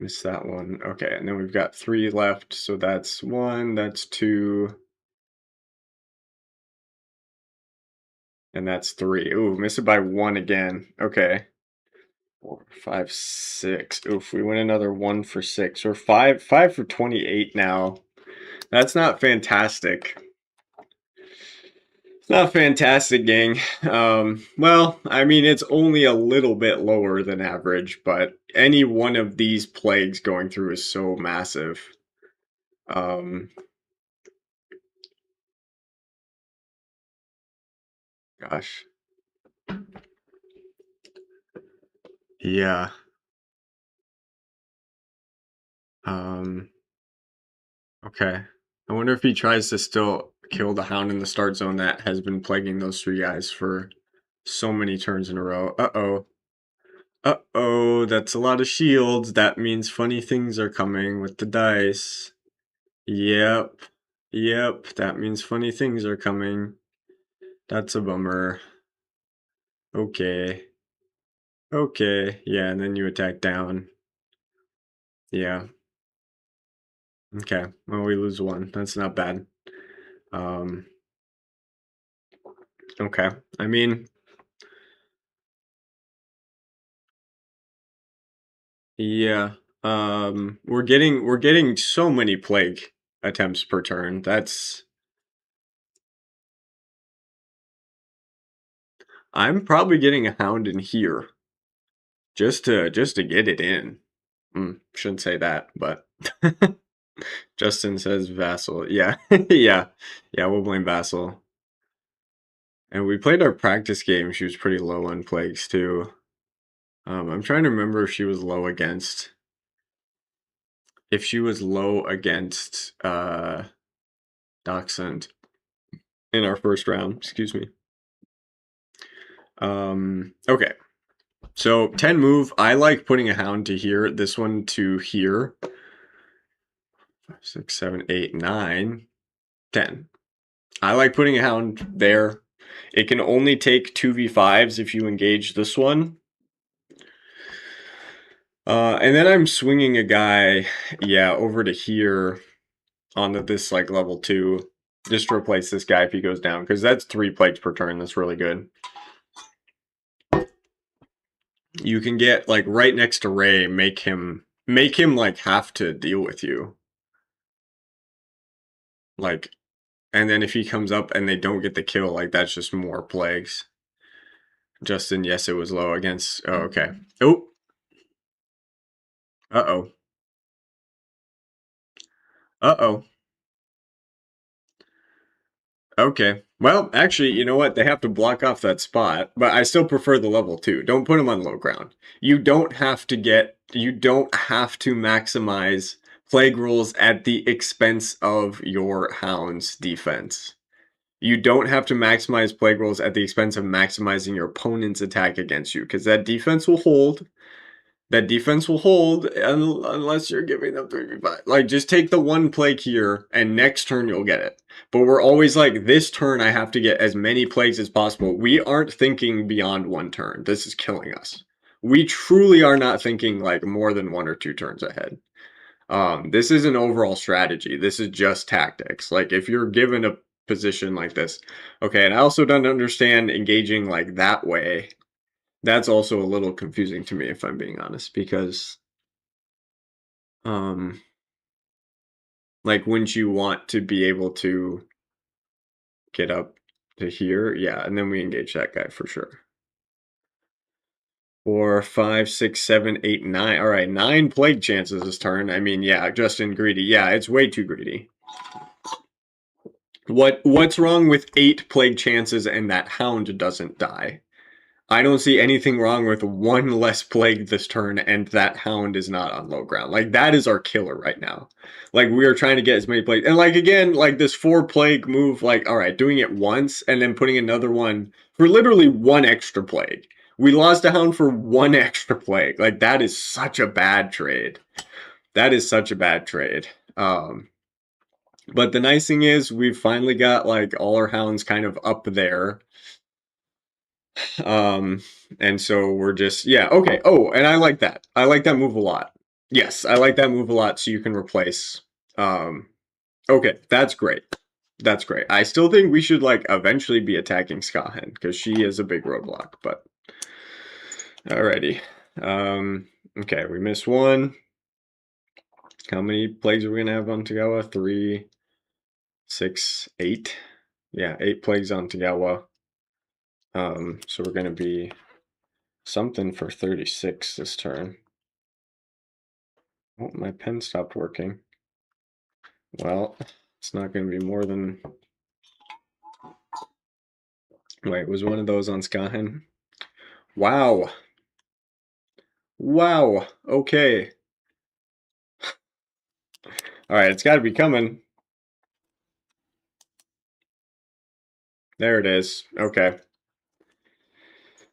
S1: Missed that one. Okay, and then we've got 3 left. So that's 1, that's 2, and that's 3. Ooh, missed it by 1 again. Okay. 4, 5, 6. Oof, we went another 1 for 6. We're 5 for 28 now. That's not fantastic. It's not fantastic, gang. Well, I mean, it's only a little bit lower than average, but any one of these plagues going through is so massive. Gosh. Yeah. Okay. I wonder if he tries to still kill the Hound in the start zone that has been plaguing those 3 guys for so many turns in a row. Uh-oh. Uh-oh, that's a lot of shields. That means funny things are coming with the dice. Yep. Yep, that means funny things are coming. That's a bummer. Okay. Okay, yeah, and then you attack down. Yeah. Okay, well, we lose 1. That's not bad. Okay. I mean, yeah. We're getting so many plague attempts per turn. I'm probably getting a Hound in here just to get it in. Shouldn't say that, but Justin says Vassal. Yeah. Yeah. Yeah, we'll blame Vassal. And we played our practice game. She was pretty low on plagues too. I'm trying to remember if she was low against Dachshund in our first round. Excuse me. Okay. So 10 move. I like putting a Hound to here. This one to here. 5, 6, 7, 8, 9, 10. I like putting a Hound there. It can only take 2v5s if you engage this one. And then I'm swinging a guy, over to here on this level 2, just to replace this guy if he goes down, because that's 3 plagues per turn. That's really good. You can get right next to Ray, make him have to deal with you. And then if he comes up and they don't get the kill, that's just more plagues. Justin, yes, it was low against. Oh, okay. Oh. Uh-oh. Uh-oh. Okay. Well, actually, you know what? They have to block off that spot, but I still prefer the level 2. Don't put him on low ground. You don't have to maximize plague rules at the expense of your Hound's defense. You don't have to maximize plague rolls at the expense of maximizing your opponent's attack against you, because that defense will hold. That defense will hold unless you're giving them 3v5. Just take the 1 plague here, and next turn you'll get it. But we're always this turn I have to get as many plagues as possible. We aren't thinking beyond 1 turn. This is killing us. We truly are not thinking more than 1 or 2 turns ahead. This is an overall strategy. This is just tactics. If you're given a position like this. Okay, and I also don't understand engaging that way. That's also a little confusing to me, if I'm being honest, because like, wouldn't you want to be able to get up to here? Yeah, and then we engage that guy for sure. 4, 5, 6, 7, 8, 9. All right, 9 plague chances this turn. I mean, yeah, Justin greedy. Yeah, it's way too greedy. What's wrong with 8 plague chances and that hound doesn't die? I don't see anything wrong with 1 less plague this turn and that hound is not on low ground. Like, that is our killer right now. Like, we are trying to get as many plagues. And, like, again, like, this 4 plague move, like, all right, doing it once and then putting another one for literally 1 extra plague. We lost a hound for 1 extra plague. Like, that is such a bad trade. That is such a bad trade. But the nice thing is we've finally got, like, all our hounds kind of up there. And so we're just, yeah, okay. Oh, and I like that. I like that move a lot. Yes, I like that move a lot, so you can replace. Okay, that's great. That's great. I still think we should, like, eventually be attacking Skahen, because she is a big roadblock, but alrighty. Okay, we missed 1. How many plagues are we gonna have on Tagawa? 3, 6, 8. Yeah, 8 plagues on Tagawa. So we're gonna be something for 36 this turn. Oh, my pen stopped working. Well, it's not going to be more than... Wait, was one of those on Skahen? Wow. Wow. Okay. All right, it's got to be coming. There it is. Okay.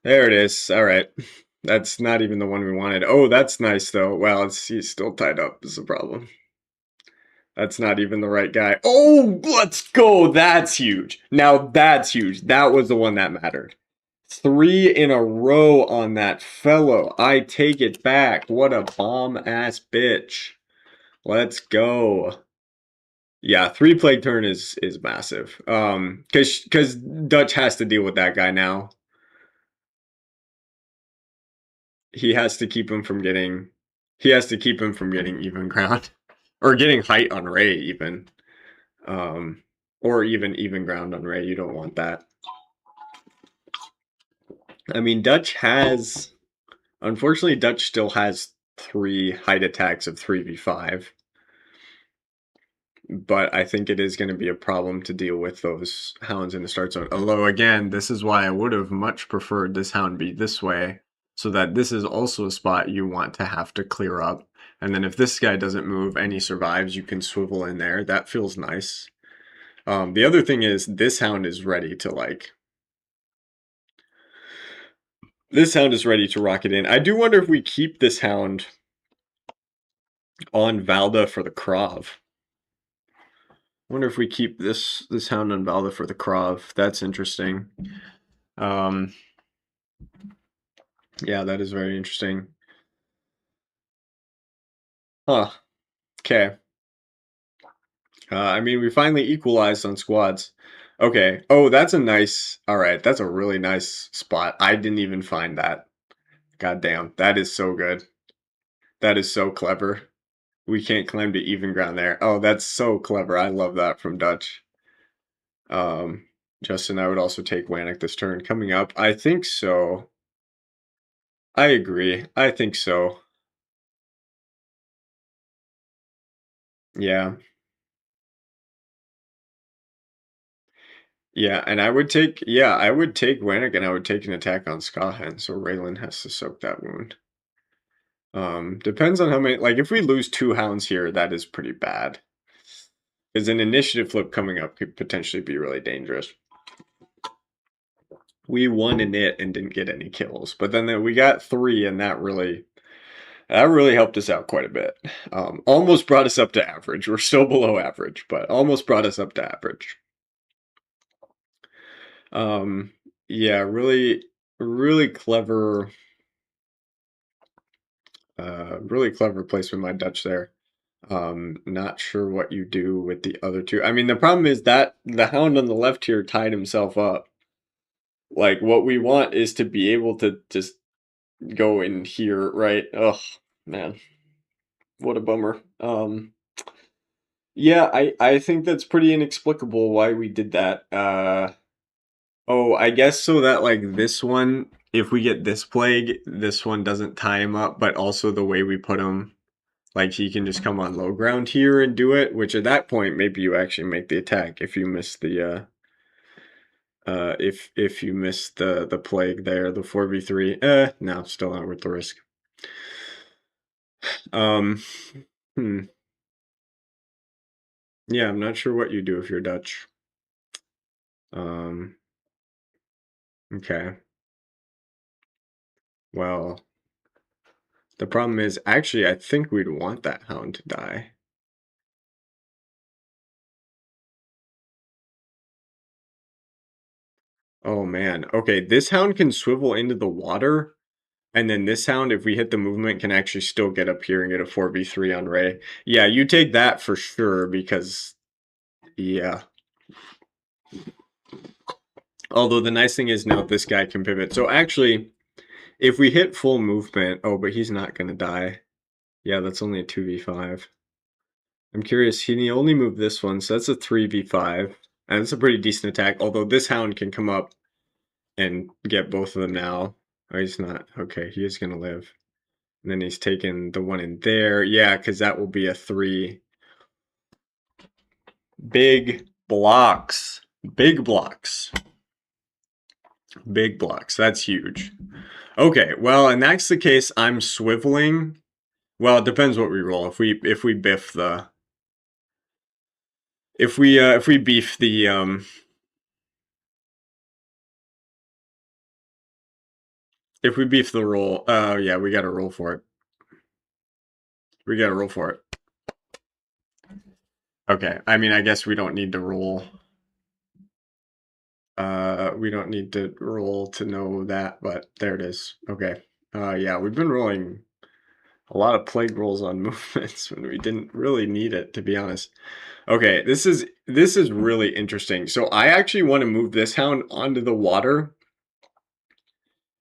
S1: There it is. All right. That's not even the one we wanted. Oh, that's nice, though. Well, he's still tied up is the problem. That's not even the right guy. Oh, let's go. That's huge. Now, that's huge. That was the one that mattered. 3 in a row on that fellow. I take it back. What a bomb-ass bitch. Let's go. Yeah, 3 plague turn is massive. Because Dutch has to deal with that guy now. He has to keep him from getting... He has to keep him from getting even ground. Or getting height on Ray, even. Or even ground on Ray. You don't want that. I mean, Dutch has... Unfortunately, Dutch still has 3 height attacks of 3v5. But I think it is going to be a problem to deal with those hounds in the start zone. Although, again, this is why I would have much preferred this hound be this way, so that this is also a spot you want to have to clear up. And then if this guy doesn't move and he survives, you can swivel in there. That feels nice. The other thing is this hound is ready to, like... This hound is ready to rock it in. I do wonder if we keep this hound on Valda for the Krav. Wonder if we keep this hound on Valda for the Krav. That's interesting. Yeah, that is very interesting. Huh. Okay. I mean, we finally equalized on squads. Okay. Oh, that's a nice... All right, that's a really nice spot. I didn't even find that. God damn, that is so good. That is so clever. We can't climb to even ground there. Oh, that's so clever. I love that from Dutch. Justin, I would also take Wannick this turn. Coming up, I think so. I agree. I think so. Yeah. Yeah, and I would take Wannick and I would take an attack on Skahen, so Raylan has to soak that wound. Depends on how many, like, if we lose 2 hounds here, that is pretty bad. Because an initiative flip coming up could potentially be really dangerous. We won in it and didn't get any kills, but then we got 3 and that really helped us out quite a bit. Almost brought us up to average. We're still below average, but almost brought us up to average. Yeah, really clever, really clever placement by Dutch there. Not sure what you do with the other 2. I mean, the problem is that the hound on the left here tied himself up. Like, what we want is to be able to just go in here, right? Ugh, man, what a bummer. Yeah, I think that's pretty inexplicable why we did that. Oh, I guess so that like this one, if we get this plague, this one doesn't tie him up, but also the way we put him, like he can just come on low ground here and do it, which at that point maybe you actually make the attack if you miss the if you miss the plague there, the 4v3. No, still not worth the risk. Um Yeah, I'm not sure what you do if you're Dutch. Um okay. Well, the problem is actually I think we'd want that hound to die. Oh man. Okay, this hound can swivel into the water, and then this hound, if we hit the movement, can actually still get up here and get a 4v3 on Ray. Yeah, you take that for sure because, yeah. Although the nice thing is now this guy can pivot. So actually, if we hit full movement, oh, but he's not going to die. Yeah, that's only a 2v5. I'm curious, he only moved this one, so that's a 3v5. And it's a pretty decent attack, although this hound can come up and get both of them now. Oh, he's not. Okay, he is going to live. And then he's taken the one in there. Yeah, because that will be a 3. Big blocks. Big blocks. Big blocks. That's huge. Okay, well, and that's the case. I'm swiveling. Well, it depends what we roll. If we biff the if we beef the if we beef the roll, yeah, we got to roll for it. We got to roll for it. Okay, I mean, I guess we don't need to roll. We don't need to roll to know that, but there it is. Okay. Yeah, we've been rolling a lot of plague rolls on movements when we didn't really need it, to be honest. Okay, this is really interesting. So I actually want to move this hound onto the water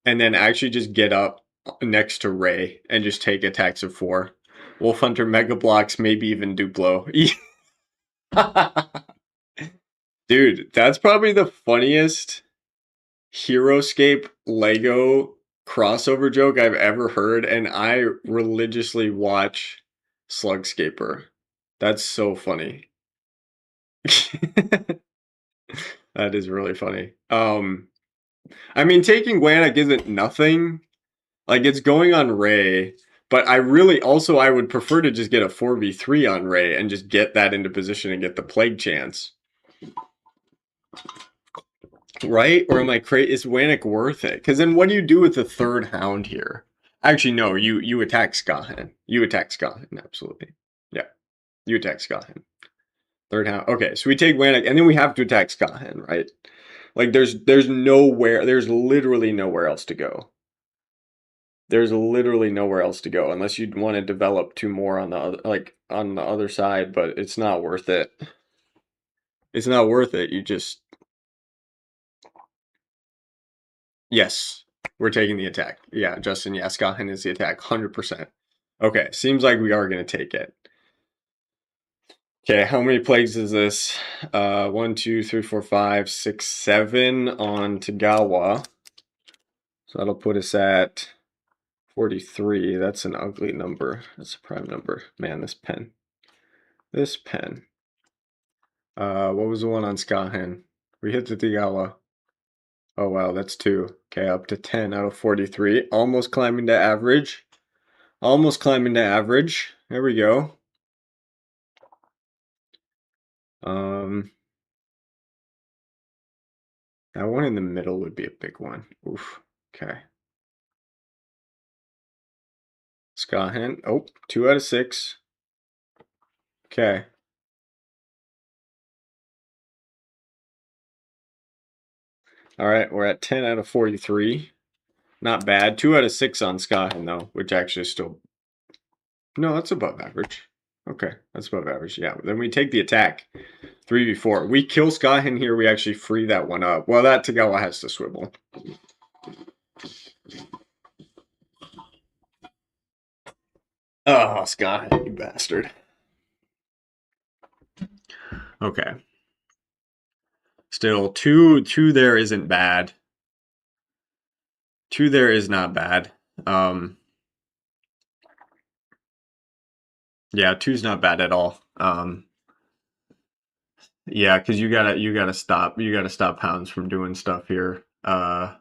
S1: and then actually just get up next to Ray and just take attacks of 4. Wolf Hunter, Mega Blocks, maybe even Duplo. Dude, that's probably the funniest Heroscape Lego crossover joke I've ever heard, and I religiously watch Slugscaper. That's so funny. That is really funny. I mean, taking Gwanak isn't nothing. Like, it's going on Ray, but I would prefer to just get a 4v3 on Ray and just get that into position and get the plague chance. Right? Or am I crazy? Is Gwanak worth it? Because then what do you do with the third hound here? Actually, no, you attack Skahan. You attack Skahan, absolutely. Yeah, you attack Skahan. Third hound. Okay, so we take Gwanak, and then we have to attack Skahan, right? Like, there's literally nowhere else to go. There's literally nowhere else to go unless you'd want to develop 2 more on the other side, but it's not worth it. It's not worth it. You just yes, we're taking the attack. Yeah, Justin, yeah, Skahan is the attack, 100%. Okay, seems like we are gonna take it. Okay, how many plagues is this? 1, 2, 3, 4, 5, 6, 7 on Tagawa. So that'll put us at 43. That's an ugly number. That's a prime number. Man, this pen. This pen. What was the one on Skahan? We hit the Tagawa. Oh wow, that's 2. Okay, up to 10 out of 43. Almost climbing to average. Almost climbing to average. There we go. That one in the middle would be a big one. Oof. Okay. Skahan. Oh, 2 out of 6. Okay. All right, we're at 10 out of 43. Not bad. 2 out of 6 on Skahan, though, which actually is still... No, that's above average. Okay, that's above average. Yeah, then we take the attack. 3v4. We kill Skahan here, we actually free that one up. Well, that Tagawa has to swivel. Oh, Scott, you bastard. Okay. Still, two there isn't bad. Two there is not bad. Yeah, two's not bad at all. Yeah, because you gotta stop hounds from doing stuff here. Although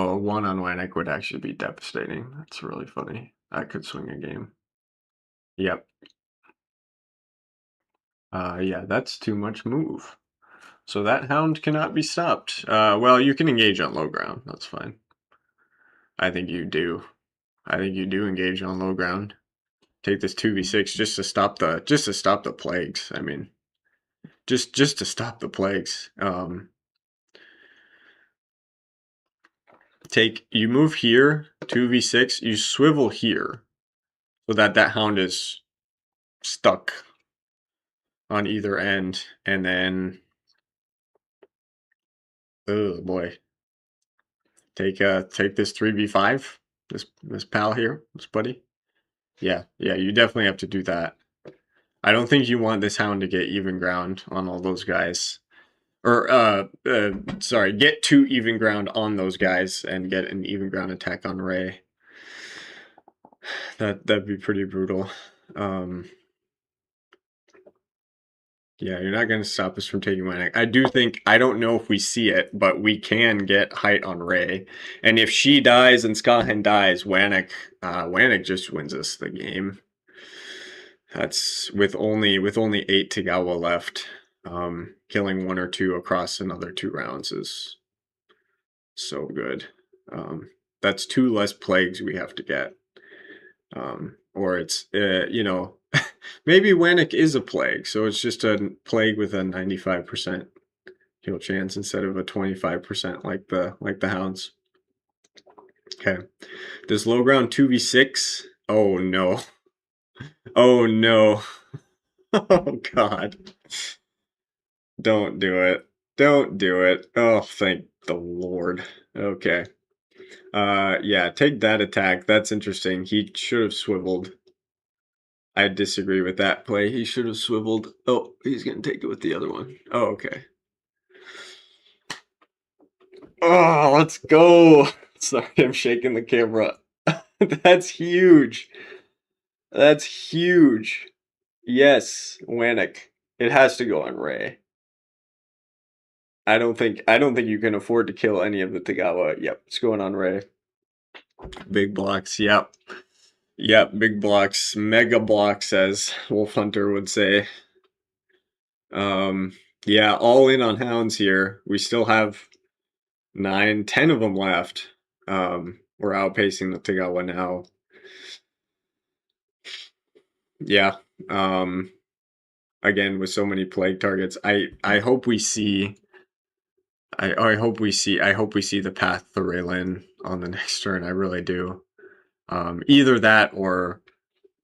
S1: a one on Wannick would actually be devastating. That's really funny. That could swing a game. Yep. Yeah, that's too much move. So that hound cannot be stopped. Well, you can engage on low ground. That's fine. I think you do. I think you do engage on low ground. Take this 2v6 just to stop the plagues. I mean, just to stop the plagues. You move here, 2v6, you swivel here so that hound is stuck on either end, and then oh boy. Take this 3v5, this pal here, this buddy. Yeah, you definitely have to do that. I don't think you want this hound to get even ground on all those guys. Or sorry, get to even ground on those guys and get an even ground attack on Ray. That'd be pretty brutal. Yeah, you're not going to stop us from taking Wannick. I don't know if we see it, but we can get height on Ray. And if she dies and Skahen dies, Wannick just wins us the game. That's with only 8 Tagawa left. Killing 1 or 2 across another 2 rounds is so good. That's 2 less plagues we have to get. Or it's, maybe Wannick is a plague, so it's just a plague with a 95% kill chance instead of a 25% like the hounds. Okay. This low ground 2v6. Oh no. Oh no. Oh god. Don't do it. Don't do it. Oh, thank the Lord. Okay. Yeah, take that attack. That's interesting. He should have swiveled. I disagree with that play. He should have swiveled. Oh, he's going to take it with the other one. Oh, okay. Oh, let's go. Sorry, I'm shaking the camera. That's huge. That's huge. Yes, Wannick. It has to go on Ray. I don't think you can afford to kill any of the Tagawa. Yep, it's going on Ray. Big blocks, yep. Yep, big blocks, mega blocks, as Wolf Hunter would say. Yeah, all in on hounds here. We still have 9, 10 of them left. We're outpacing the Tagawa now. Yeah. Again, with so many plague targets, I hope we see. I hope we see. I hope we see the path to Raylin on the next turn. I really do. Either that or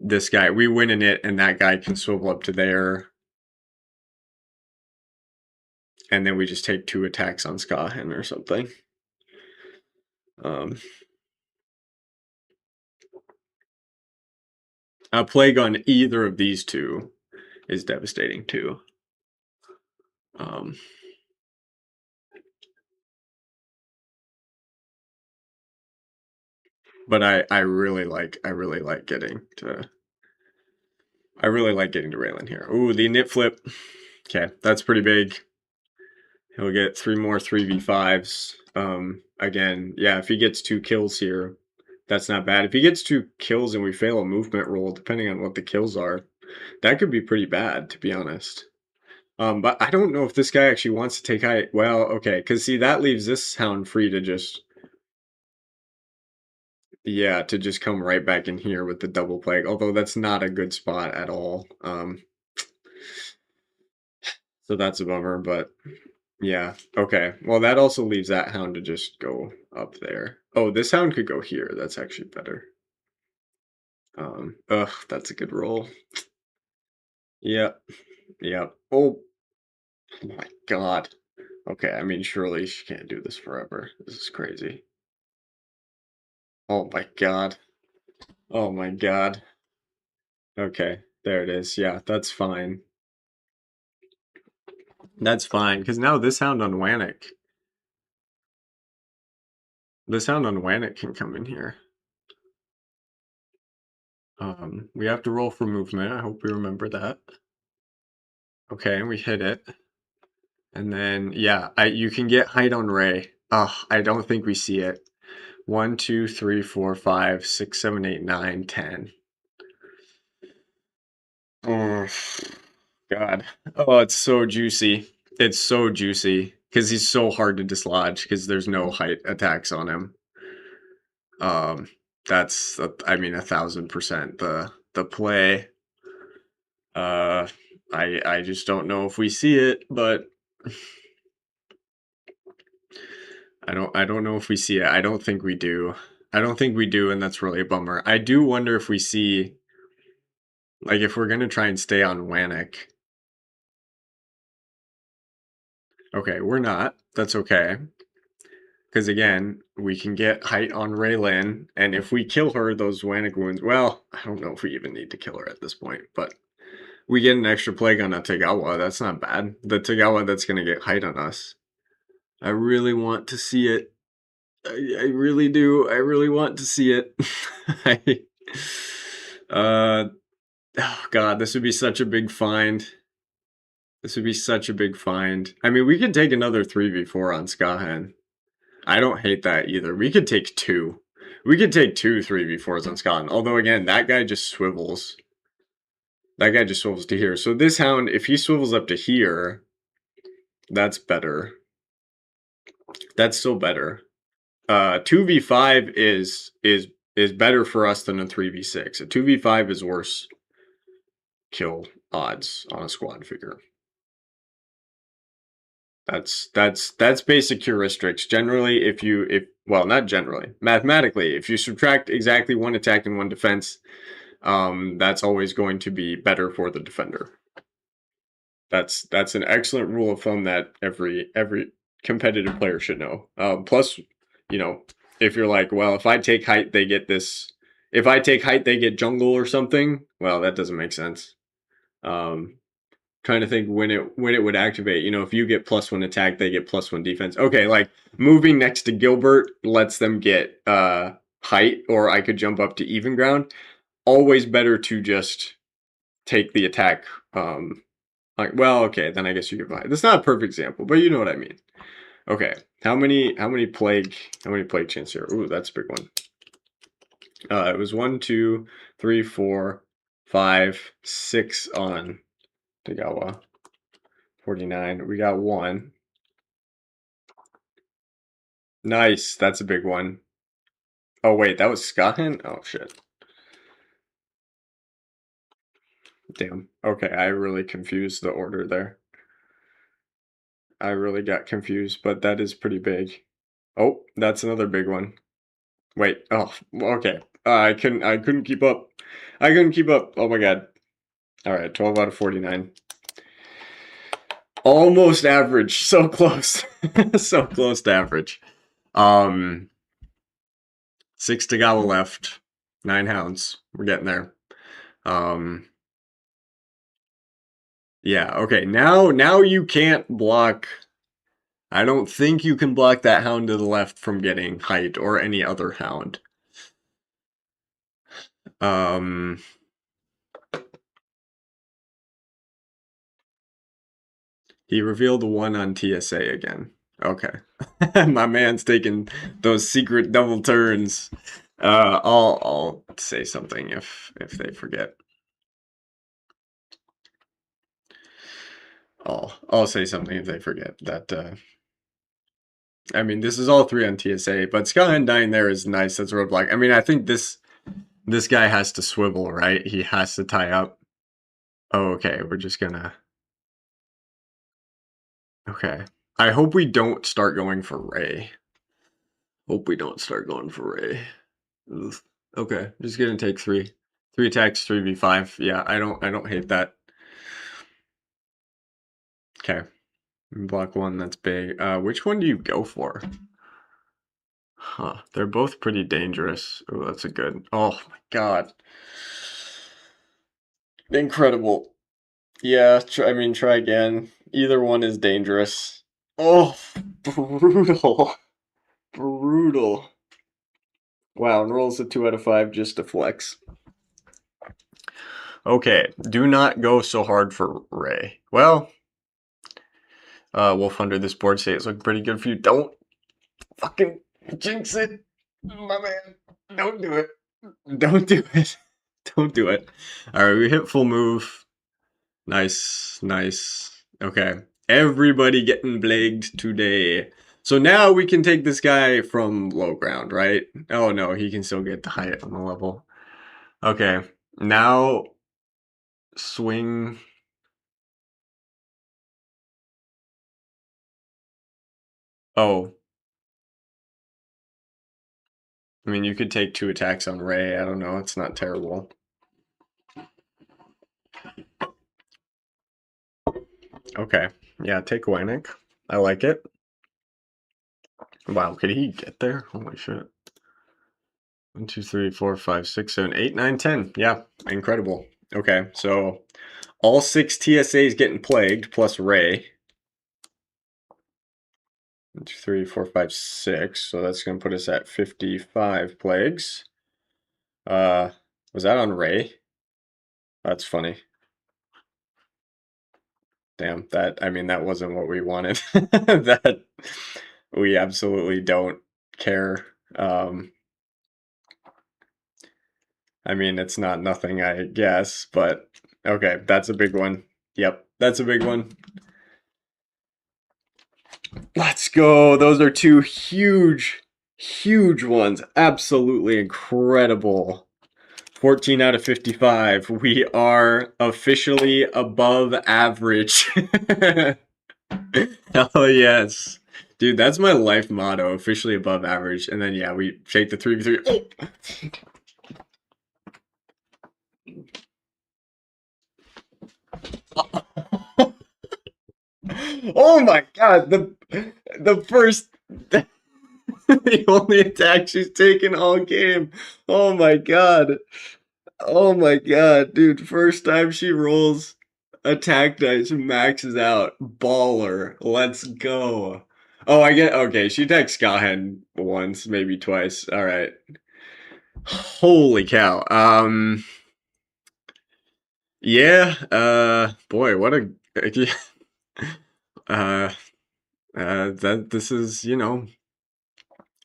S1: this guy. We win in it, and that guy can swivel up to there. And then we just take 2 attacks on Skahen or something. A plague on either of these 2 is devastating too. But I really like getting to Raylin here. Ooh, the knit flip. Okay, that's pretty big. He'll get 3 more 3v5s. Again, yeah, if he gets 2 kills here, that's not bad. If he gets 2 kills and we fail a movement roll, depending on what the kills are, that could be pretty bad, to be honest. But I don't know if this guy actually wants to take height. Well, okay, because see, that leaves this hound free to just... Yeah, to just come right back in here with the double plague, although that's not a good spot at all. So that's a bummer, but yeah, okay. Well, that also leaves that hound to just go up there. Oh, this hound could go here. That's actually better. Ugh, that's a good roll. Yep, yep. Oh my god. Okay, I mean, surely she can't do this forever. This is crazy. Oh my god. Oh my god. Okay, there it is. Yeah, that's fine. That's fine, because now this hound on Wannick. This hound on Wannick can come in here. We have to roll for movement. I hope we remember that. Okay, we hit it. And then, yeah, you can get height on Ray. I don't think we see it. 1, 2, 3, 4, 5, 6, 7, 8, 9, 10. Oh, God. Oh, it's so juicy. It's so juicy. Because he's so hard to dislodge because there's no height attacks on him. That's, I mean, 1,000% the play. I just don't know if we see it, but I don't know if we see it. I don't think we do. I don't think we do, and that's really a bummer. I do wonder if we see, like, if we're gonna try and stay on Wannick. Okay, we're not. That's okay. Because again, we can get height on Raylin, and if we kill her, those Wannick wounds. Well, I don't know if we even need to kill her at this point, but we get an extra plague on a Tagawa. That's not bad. The Tagawa that's gonna get height on us. I really want to see it. I really do. I really want to see it. I, oh god, this would be such a big find. This would be such a big find. I mean, we could take another 3v4 on Skahan. I don't hate that either. We could take two. We could take two 3v4s on Skahan. Although, again, that guy just swivels. That guy just swivels to here. So this hound, if he swivels up to here, that's better. That's still better. 2v5 is better for us than a 3v6. A 2v5 is worse kill odds on a squad figure. That's basic heuristics. Generally, not generally, mathematically, if you subtract exactly one attack and one defense, that's always going to be better for the defender. That's an excellent rule of thumb that every competitive player should know. Plus, you know, if you're like, well, if I take height, they get this. If I take height, they get jungle or something. Well, that doesn't make sense. Trying to think when it would activate. You know, if you get +1 attack, they get +1 defense. Okay, like moving next to Gilbert lets them get height, or I could jump up to even ground. Always better to just take the attack. Well, okay, then I guess you get height. That's not a perfect example, but you know what I mean. Okay, how many plague chants here? Ooh, that's a big one. It was 1, 2, 3, 4, 5, 6 on Tagawa. 49. We got 1. Nice. That's a big one. Oh, wait. That was Scotland? Oh, shit. Damn. Okay. I really confused the order there. I really got confused, but that is pretty big. Oh, that's another big one. Wait. Oh, okay. I couldn't keep up. I couldn't keep up. Oh, my God. All right. 12 out of 49. Almost average. So close. So close to average. 6 Tagawa left. 9 hounds. We're getting there. Yeah, okay. Now you can't block. I don't think you can block that hound to the left from getting height or any other hound. He revealed 1 on TSA again. Okay. My man's taking those secret double turns. I'll say something if they forget. I'll say something if they forget that. I mean, this is all 3 on TSA, but Skyline dying there is nice. That's roadblock. I mean, I think this guy has to swivel, right? He has to tie up. Oh, okay. We're just gonna. Okay. I hope we don't start going for Ray. Hope we don't start going for Ray. Ugh. Okay, just gonna take 3. 3 attacks, 3v5. Yeah, I don't hate that. Okay. Block 1, that's big. Which one do you go for? Huh. They're both pretty dangerous. Oh, that's a good. Oh my god. Incredible. Yeah, I mean, try again. Either one is dangerous. Oh, brutal. Brutal. Wow, and rolls a 2 out of 5 just to flex. Okay, do not go so hard for Ray. Well, Wolf Hunter, this board state is looking pretty good for you. Don't fucking jinx it, my man. Don't do it. Don't do it. Don't do it. All right, we hit full move. Nice, nice. Okay, everybody getting blagged today. So now we can take this guy from low ground, right? Oh no, he can still get the height on the level. Okay, now swing. Oh, I mean, you could take 2 attacks on Ray. I don't know. It's not terrible. Okay. Yeah, take Wanik. I like it. Wow, could he get there? Holy shit. 1, 2, 3, 4, 5, 6, 7, 8, 9, 10. Yeah, incredible. Okay, so all 6 TSAs getting plagued plus Ray. 1, 2, 3, 4, 5, 6. So that's going to put us at 55 plagues. Was that on Ray? That's funny. Damn, I mean, that wasn't what we wanted. That we absolutely don't care. I mean, it's not nothing, I guess, but okay, that's a big one. Yep, that's a big one. Let's go. Those are 2 huge, huge ones. Absolutely incredible. 14 out of 55. We are officially above average. Hell yes. Dude, that's my life motto, officially above average. And then, yeah, we shake the 3v3. Oh, oh my god, the first the only attack she's taken all game. Oh my god. Oh my god, dude. First time she rolls attack dice maxes out. Baller. Let's go. Oh, I get okay. She attacked Skahen once, maybe twice. All right. Holy cow. Yeah, boy, what a uh that this is,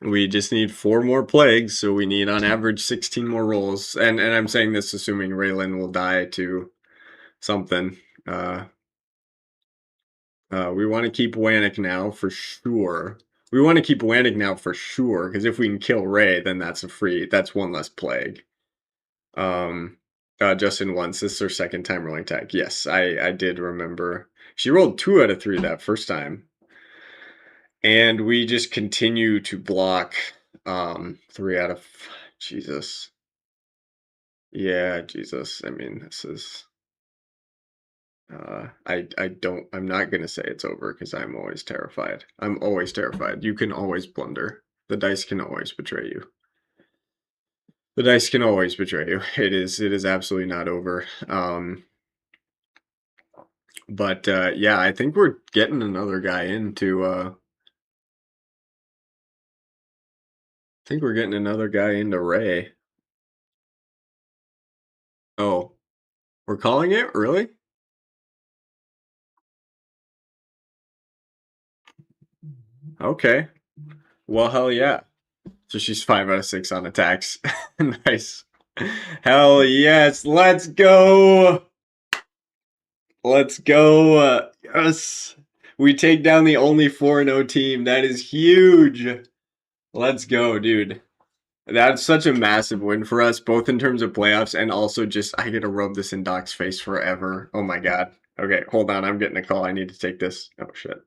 S1: we just need 4 more plagues, so we need on average 16 more rolls. And I'm saying this assuming Raylan will die to something. We want to keep Wanik now for sure. We want to keep Wanik now for sure, because if we can kill Ray, then that's 1 less plague. Justin once. This is her second time rolling attack. Yes, I did remember. She rolled 2 out of 3 that first time. And we just continue to block 3 out of Jesus. Yeah, Jesus. I mean, this is I'm not gonna say it's over because I'm always terrified. I'm always terrified. You can always blunder. The dice can always betray you. The dice can always betray you. It is absolutely not over. But yeah, I think we're getting another guy into I think we're getting another guy into Ray. Oh, we're calling it? Really? Okay. Well, hell yeah. So she's 5 out of 6 on attacks. Nice. Hell yes. Let's go. Let's go. Yes. We take down the only 4-0 team. That is huge. Let's go, dude. That's such a massive win for us, both in terms of playoffs and also just I get to rub this in Doc's face forever. Oh my god. Okay, hold on. I'm getting a call. I need to take this. Oh shit.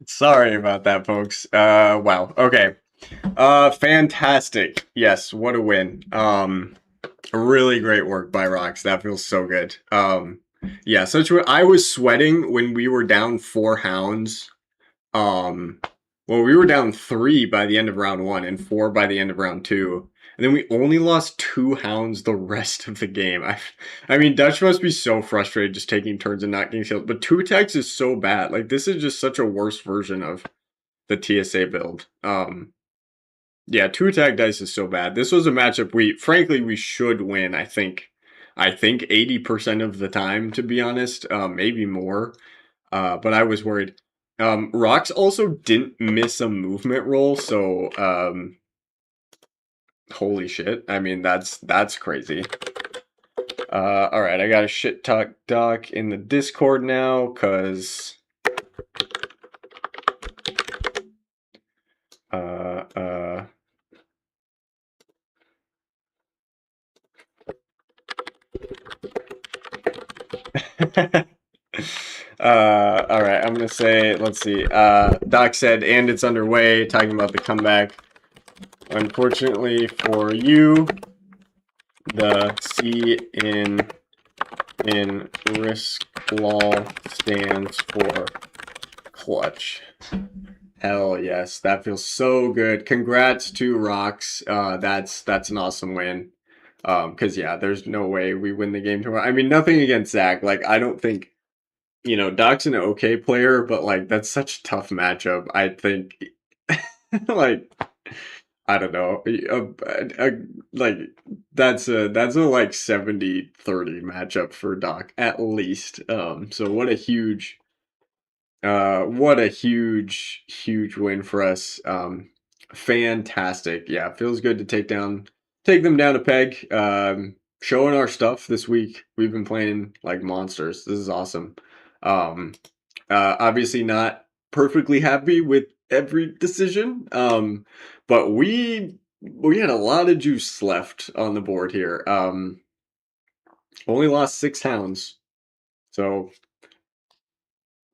S1: Sorry about that, folks. Wow. Okay. Fantastic. Yes, what a win. Really great work by Rox. That feels so good. Yeah, I was sweating when we were down 4 hounds. Um, well, we were down 3 by the end of round 1 and 4 by the end of round 2. And then we only lost 2 hounds the rest of the game. I mean, Dutch must be so frustrated just taking turns and not getting killed. But 2 attacks is so bad. Like, this is just such a worse version of the TSA build. Yeah, 2 attack dice is so bad. This was a matchup frankly we should win. I think 80% of the time, to be honest, maybe more. But I was worried. Rox also didn't miss a movement roll, so holy shit. I mean, that's crazy. All right, I got a shit talk doc in the Discord now, cause all right, I'm gonna say, let's see. Doc said, and it's underway, talking about the comeback. Unfortunately for you, the C in risk law stands for clutch. Hell yes, that feels so good. Congrats to Rox. That's an awesome win. Because yeah, there's no way we win the game tomorrow. I mean, nothing against Zach. Like, I don't think Doc's an okay player, but like that's such a tough matchup. I think, like, I don't know, like that's a like 70-30 matchup for Doc at least. So what a huge win for us. Fantastic. Yeah, feels good to take them down a peg. Showing our stuff this week. We've been playing like monsters. This is awesome. Um, Obviously not perfectly happy with every decision. But we had a lot of juice left on the board here. Only lost 6 hounds. So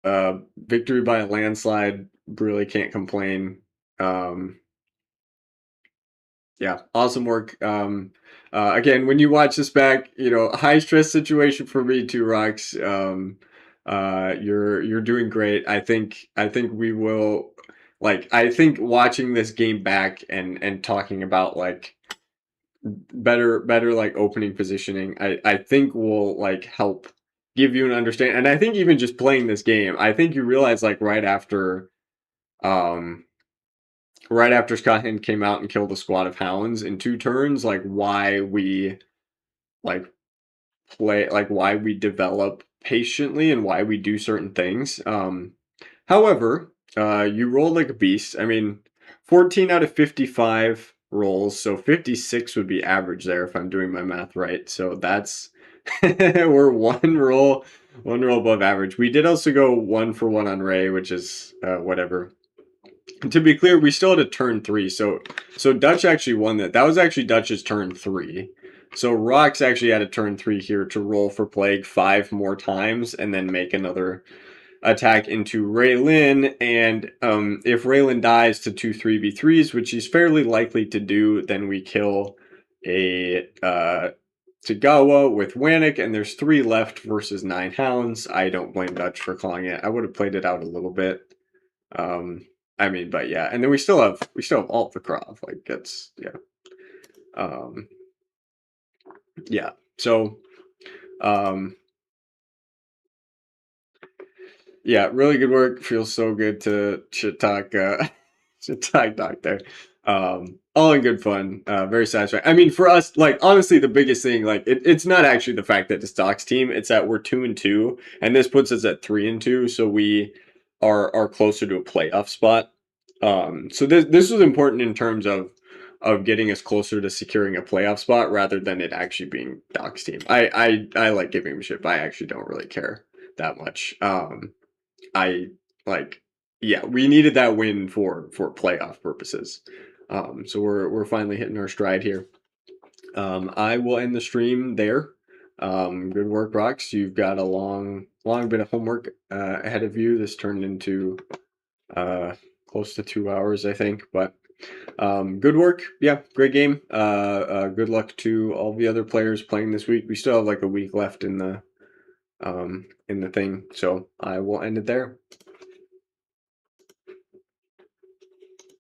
S1: victory by a landslide. Really can't complain. Um, yeah, awesome work. Again, when you watch this back, high stress situation for me too, Rox. You're doing great. I think we will, like, I think watching this game back and talking about like better like opening positioning, I think will like help give you an understanding. And I think even just playing this game, I think you realize like um right after Scott Hand came out and killed a squad of hounds in 2 turns, like why we like why we develop patiently and why we do certain things. However, you rolled like a beast. I mean, 14 out of 55 rolls, so 56 would be average there if I'm doing my math right. So that's we're one roll above average. We did also go 1 for 1 on Ray, which is whatever. To be clear, we still had a turn 3, so Dutch actually won that. That was actually Dutch's turn 3. So Rox actually had a turn 3 here to roll for Plague 5 more times and then make another attack into Raylin. And if Raylin dies to 2 3v3s, which he's fairly likely to do, then we kill a Tagawa with Wannick, and there's 3 left versus 9 hounds. I don't blame Dutch for calling it. I would have played it out a little bit. I mean, but yeah, and then we still have Alt the Krav. Like that's um, yeah. So yeah, really good work. Feels so good to shit talk shit talk Doc there. All in good fun. Very satisfying. I mean, for us, like honestly, the biggest thing, like it's not actually the fact that it's Doc's team. It's that we're 2-2, and this puts us at 3-2. So we are closer to a playoff spot. So this was important in terms of getting us closer to securing a playoff spot rather than it actually being Doc's team. I like giving him shit, but I actually don't really care that much. I like, yeah, we needed that win for playoff purposes. So we're finally hitting our stride here. I will end the stream there. Good work, Rox. You've got a long bit of homework ahead of you. This turned into close to 2 hours, I think. But good work. Yeah, great game. Good luck to all the other players playing this week. We still have like a week left in the thing, so I will end it there.